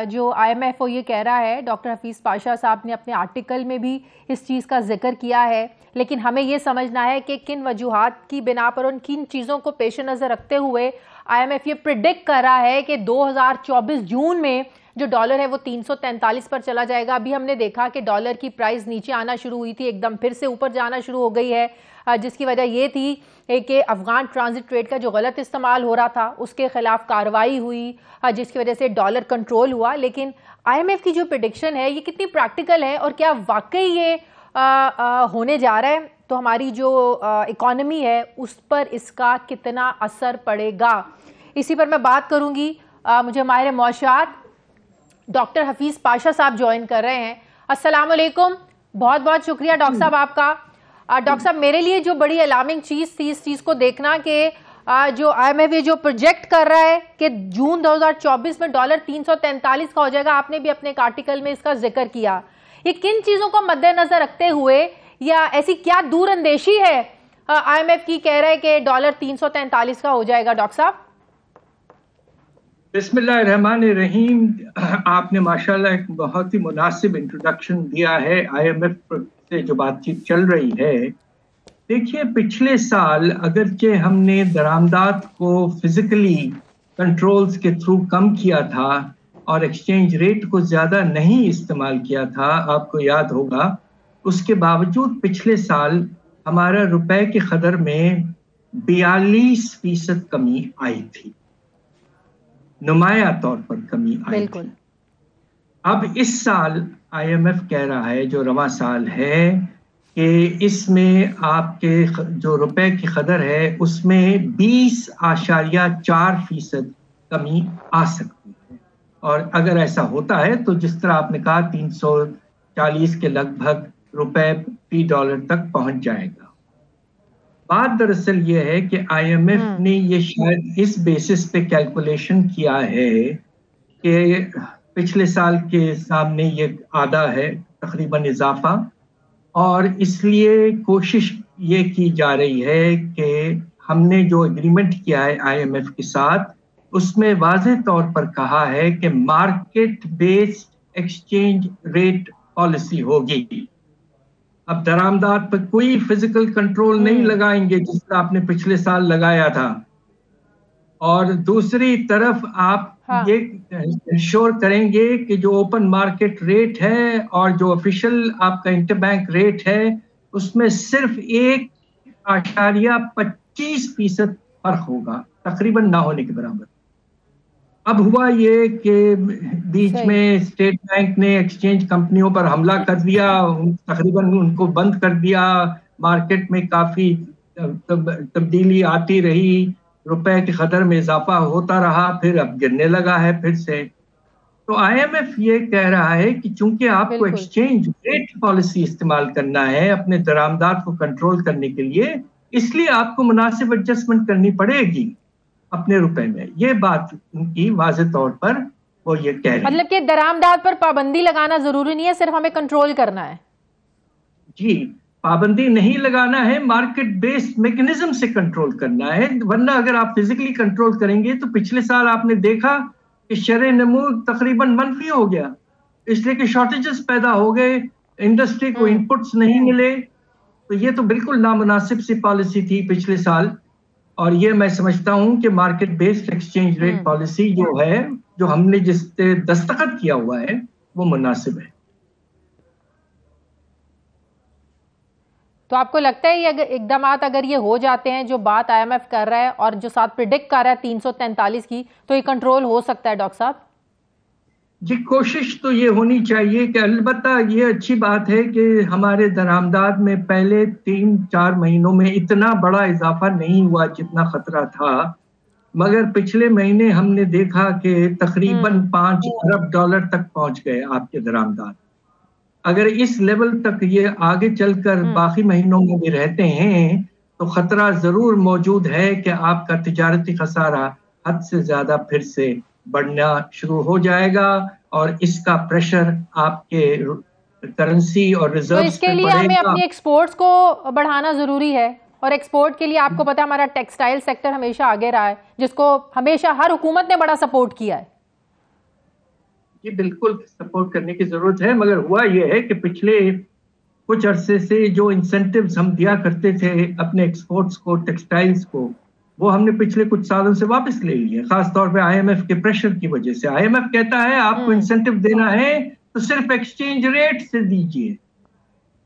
جو IMF وہ یہ کہہ رہا ہے, ڈاکٹر حفیظ پاشا صاحب نے اپنے آرٹیکل میں بھی اس چیز کا ذکر کیا ہے, لیکن ہمیں یہ سمجھنا ہے کہ کن وجوہات کی بنا پر ان کن چیزوں کو پیش نظر رکھتے ہوئے IMF یہ پریڈکٹ کر رہا ہے کہ 2024 جون میں جو ڈالر ہے وہ 343 پر چلا جائے گا. ابھی ہم نے دیکھا کہ ڈالر کی پرائز نیچے آنا شروع ہوئی تھی, ایک دم پھر سے اوپر جانا شروع ہو گئی ہے, جس کی وجہ یہ تھی کہ افغان ٹرانزٹ ٹریڈ کا جو غلط استعمال ہو رہا تھا اس کے خلاف کارروائی ہوئی, جس کی وجہ سے ڈالر کنٹرول ہوا. لیکن IMF کی جو پریڈکشن ہے یہ کتنی پریکٹیکل ہے, اور کیا واقعی یہ ہونے جا رہا ہے, تو ہماری جو اکانومی ہے اس پر اس کا کتنا اثر پڑے گا, اسی پر میں بات کروں گی. مجھے ماہر معاشیات ڈاکٹر حفیظ پاشا صاحب جوائن کر رہے ہیں. السلام علیکم, بہت بہت شکریہ ڈاکٹر صاحب آپ کا. ڈاکٹر صاحب, میرے لیے جو بڑی الارمنگ چیز تھی اس چیز کو دیکھنا کہ جو IMF یہ جو پروجیکٹ کر رہا ہے کہ جون 2024 میں ڈالر 343 کا ہو جائے گا, آپ نے بھی اپنے ایک آرٹیکل میں اس کا ذکر کیا. یہ کن چیزوں کو مد نظر رکھتے ہوئے, یا ایسی کیا دور اندیشی ہے IMF کی کہہ رہا ہے کہ ڈالر 343 کا ہو جائے گا؟ ڈاکٹر صاحب بسم اللہ الرحمن الرحیم. آپ نے ماشاءاللہ ایک بہت ہی مناسب انٹروڈکشن دیا ہے. IMF سے جو بات چیت چل رہی ہے, دیکھیے پچھلے سال اگرچہ ہم نے درآمدات کو فزیکلی کنٹرولز کے تھرو کم کیا تھا اور ایکسچینج ریٹ کو زیادہ نہیں استعمال کیا تھا, آپ کو یاد ہوگا, اس کے باوجود پچھلے سال ہمارا روپے کی قدر میں 42% کمی آئی تھی, نمایاں طور پر کمی آئی تھی. اب اس سال IMF کہہ رہا ہے, جو رواں سال ہے, کہ اس میں آپ کے جو روپے کی قدر ہے اس میں 20.4% کمی آ سکتی ہے. اور اگر ایسا ہوتا ہے تو جس طرح آپ نے کہا 340 کے لگ بھگ روپے فی ڈالر تک پہنچ جائے گا. بات دراصل یہ ہے کہ IMF نے یہ شاید اس بیسس پہ کیلکولیشن کیا ہے کہ پچھلے سال کے سامنے یہ آدھا ہے تقریباً اضافہ, اور اس لیے کوشش یہ کی جا رہی ہے کہ ہم نے جو ایگریمنٹ کیا ہے IMF کے ساتھ اس میں واضح طور پر کہا ہے کہ market based exchange rate policy ہوگی. اب درآمدات پہ کوئی فزیکل کنٹرول نہیں لگائیں گے جس طرح آپ نے پچھلے سال لگایا تھا, اور دوسری طرف آپ یہ انشور کریں گے کہ جو اوپن مارکیٹ ریٹ ہے اور جو آفیشیل آپ کا انٹر بینک ریٹ ہے اس میں صرف 1.25% فرق ہوگا, تقریباً نہ ہونے کے برابر. اب ہوا یہ کہ بیچ میں اسٹیٹ بینک نے ایکسچینج کمپنیوں پر حملہ کر دیا, تقریباً ان کو بند کر دیا, مارکیٹ میں کافی تبدیلی آتی رہی, روپے کی قدر میں اضافہ ہوتا رہا, پھر اب گرنے لگا ہے پھر سے. تو IMF یہ کہہ رہا ہے کہ چونکہ آپ کو ایکسچینج ریٹ پالیسی استعمال کرنا ہے اپنے درآمدات کو کنٹرول کرنے کے لیے, اس لیے آپ کو مناسب ایڈجسٹمنٹ کرنی پڑے گی اپنے روپے میں. یہ بات ان کی واضح طور پر وہ یہ کہہ رہے ہیں. مطلب کہ درآمدات پر پابندی لگانا ضروری نہیں ہے, صرف ہمیں کنٹرول کرنا ہے. جی, پابندی نہیں لگانا ہے, مارکیٹ بیسڈ میکنزم سے کنٹرول کرنا ہے. ورنہ اگر آپ فزیکلی کنٹرول کریں گے تو پچھلے سال آپ نے دیکھا کہ شرح نمو تقریباً منفی ہو گیا, اس لیے کہ شارٹیجز پیدا ہو گئے, انڈسٹری کو انپٹس نہیں ملے, تو یہ تو بالکل نامناسب سی پالیسی تھی پچھلے سال، اور یہ میں سمجھتا ہوں کہ market based exchange rate policy جو ہے، جو ہم نے جس پہ دستخط کیا ہوا ہے، وہ مناسب ہے۔ تو آپ کو لگتا ہے یہ اقدامات اگر یہ ہو جاتے ہیں جو بات آئی ایم ایف کر رہا ہے اور جو ساتھ پریڈکٹ کر رہا ہے 343 کی، تو یہ کنٹرول ہو سکتا ہے ڈاکٹر صاحب؟ جی کوشش تو یہ ہونی چاہیے کہ، البتہ یہ اچھی بات ہے کہ ہمارے درآمدات میں پہلے 3-4 مہینوں میں اتنا بڑا اضافہ نہیں ہوا جتنا خطرہ تھا، مگر پچھلے مہینے ہم نے دیکھا کہ تقریباً 5 ارب ڈالر تک پہنچ گئے آپ کے درآمدات۔ اگر اس لیول تک یہ آگے چل کر باقی مہینوں میں بھی رہتے ہیں تو خطرہ ضرور موجود ہے کہ آپ کا تجارتی خسارہ حد سے زیادہ پھر سے بڑھنا شروع ہو جائے گا، اور اس کا پریشر آپ کے کرنسی اور ریزروز تو اس کے لیے ہمیں اپنی ایکسپورٹس کو بڑھانا ضروری ہے، اور ایکسپورٹ کے لیے آپ کو پتا ہمارا ٹیکسٹائل سیکٹر ہمیشہ آگے رہا ہے، جس کو ہمیشہ ہر حکومت نے بڑا سپورٹ کیا ہے۔ جی بالکل سپورٹ کرنے کی ضرورت ہے، مگر ہوا یہ ہے کہ پچھلے کچھ عرصے سے جو انسینٹیوز ہم دیا کرتے تھے اپنے ایکسپورٹس کو، ٹیکسٹائلز کو، وہ ہم نے پچھلے کچھ سالوں سے واپس لے لیے، خاص طور پہ آئی ایم ایف کے پریشر کی وجہ سے۔ آئی ایم ایف کہتا ہے آپ کو انسینٹیو دینا ہے تو صرف ایکسچینج ریٹ سے دیجئے۔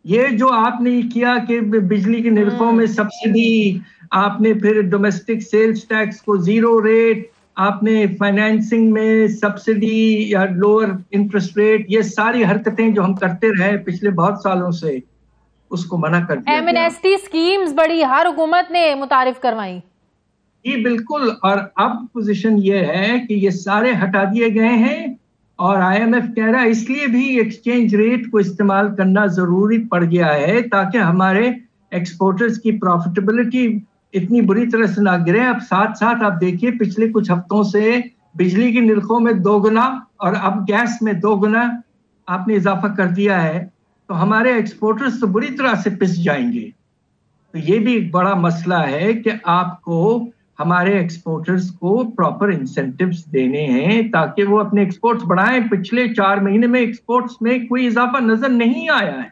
یہ جو آپ نے کیا کہ بجلی کے نرخوں میں سبسڈی، آپ نے پھر ڈومیسٹک سیلز ٹیکس کو زیرو ریٹ، آپ نے فائنینسنگ میں سبسڈی یا لوور انٹرسٹ ریٹ، یہ ساری حرکتیں جو ہم کرتے رہے پچھلے بہت سالوں سے، اس کو منع کر دیا گیا۔ ایمنیسٹی سکیمز بڑی ہر حکومت نے متعارف کروائیں۔ جی بالکل، اور اب پوزیشن یہ ہے کہ یہ سارے ہٹا دیے گئے ہیں، اور آئی ایم ایف کہہ رہا ہے اس لیے بھی ایکسچینج ریٹ کو استعمال کرنا ضروری پڑ گیا ہے تاکہ ہمارے ایکسپورٹرز کی پروفیٹیبلٹی اتنی بری طرح سے نہ گرے۔ اب ساتھ ساتھ آپ دیکھیے پچھلے کچھ ہفتوں سے بجلی کی نرخوں میں 2 گنا اور اب گیس میں 2 گنا آپ نے اضافہ کر دیا ہے، تو ہمارے ایکسپورٹرز تو بری طرح سے پس جائیں گے۔ تو یہ بھی ایک بڑا مسئلہ ہے کہ آپ کو ہمارے ایکسپورٹرز کو پراپر انسینٹیوز دینے ہیں تاکہ وہ اپنے ایکسپورٹس بڑھائیں۔ پچھلے 4 مہینے میں ایکسپورٹس میں کوئی اضافہ نظر نہیں آیا ہے۔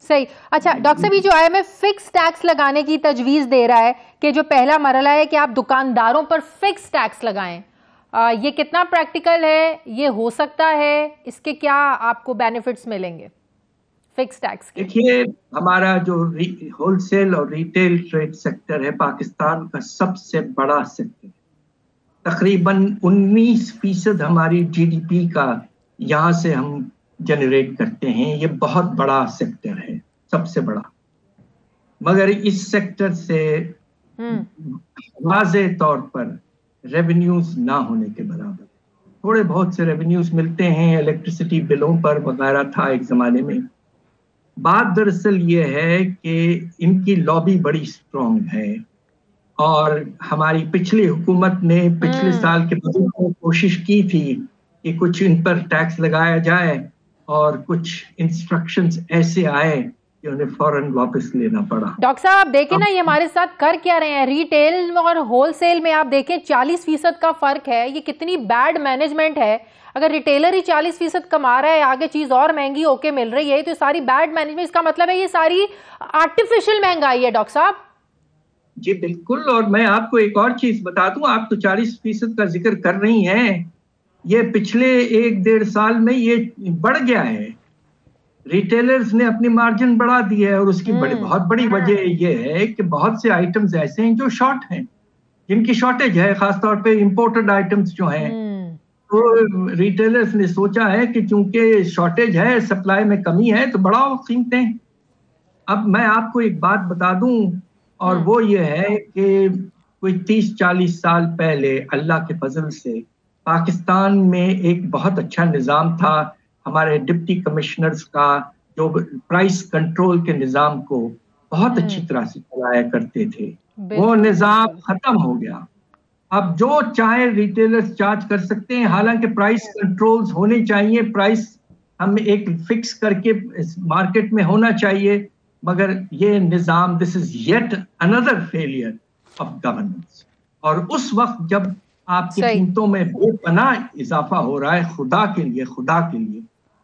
صحیح۔ اچھا ڈاکٹر صاحب، یہ جو I M F fix tax لگانے کی تجویز دے رہا ہے کہ جو پہلا مرحلہ ہے کہ آپ دکانداروں پر فکس ٹیکس لگائیں، یہ کتنا پریکٹیکل ہے؟ یہ ہو سکتا ہے؟ اس کے کیا آپ کو بینیفٹس ملیں گے فکس ٹیکس کے؟ دیکھیے ہمارا جو ہول سیل اور ریٹیل ٹریڈ سیکٹر ہے پاکستان کا سب سے بڑا سیکٹر ہے، تقریباً 19% ہماری جی ڈی پی کا یہاں سے ہم جنریٹ کرتے ہیں۔ یہ بہت بڑا سیکٹر ہے، سب سے بڑا، مگر اس سیکٹر سے واضح طور پر ریونیوز نہ ہونے کے برابر۔ تھوڑے بہت سے ریونیوز ملتے ہیں الیکٹریسٹی بلوں پر وغیرہ تھا ایک زمانے میں۔ بات دراصل یہ ہے کہ ان کی لابی بڑی اسٹرانگ ہے، اور ہماری پچھلی حکومت نے پچھلے سال کے بجٹ میں کوشش کی تھی کہ کچھ ان پر ٹیکس لگایا جائے، اور کچھ انسٹرکشنز ایسے آئے کہ انہیں فوراً واپس لینا پڑا۔ ڈاکٹر صاحب دیکھیں نا یہ ہمارے ساتھ کر کیا رہے ہیں، ریٹیل اور ہول سیل میں آپ دیکھیں 40% کا فرق ہے۔ یہ کتنی بیڈ مینجمنٹ ہے۔ اگر ریٹیلر ہی 40% کما رہا ہے، آگے چیز اور مہنگی ہو کے مل رہی ہے، تو ساری بیڈ مینجمنٹ، اس کا مطلب ہے یہ ساری آرٹیفیشل مہنگائی ہے ڈاکٹر صاحب۔ جی بالکل، اور میں آپ کو ایک اور چیز بتا دوں، آپ تو 40% کا ذکر کر رہی ہیں، یہ پچھلے 1-1.5 سال میں یہ بڑھ گیا ہے۔ ریٹیلرز نے اپنی مارجن بڑھا دی ہے، اور اس کی بہت بڑی وجہ یہ ہے کہ بہت سے آئٹمز ایسے ہیں جو شارٹ ہیں، جن کی شارٹیج ہے، خاص طور پہ امپورٹڈ آئٹمز جو ہیں۔ تو ریٹیلرز نے سوچا ہے کہ چونکہ شارٹیج ہے، سپلائی میں کمی ہے، تو بڑھاؤ قیمتیں۔ اب میں آپ کو ایک بات بتا دوں، اور وہ یہ ہے کہ کوئی 30-40 سال پہلے اللہ کے فضل سے پاکستان میں ایک بہت اچھا نظام تھا، ہمارے ڈپٹی کمشنرز کا، جو پرائس کنٹرول کے نظام کو بہت اچھی طرح سے چلایا کرتے تھے۔ وہ نظام ختم ہو گیا۔ اب جو چاہے ریٹیلرز چارج کر سکتے ہیں، حالانکہ پرائس کنٹرولز ہونے چاہیے، پرائس ہم ایک فکس کر کے مارکیٹ میں ہونا چاہیے، مگر یہ نظام دس از یٹ اندر فیلئر آف گورننس۔ اور اس وقت جب آپ کی قیمتوں میں بے پناہ اضافہ ہو رہا ہے، خدا کے لیے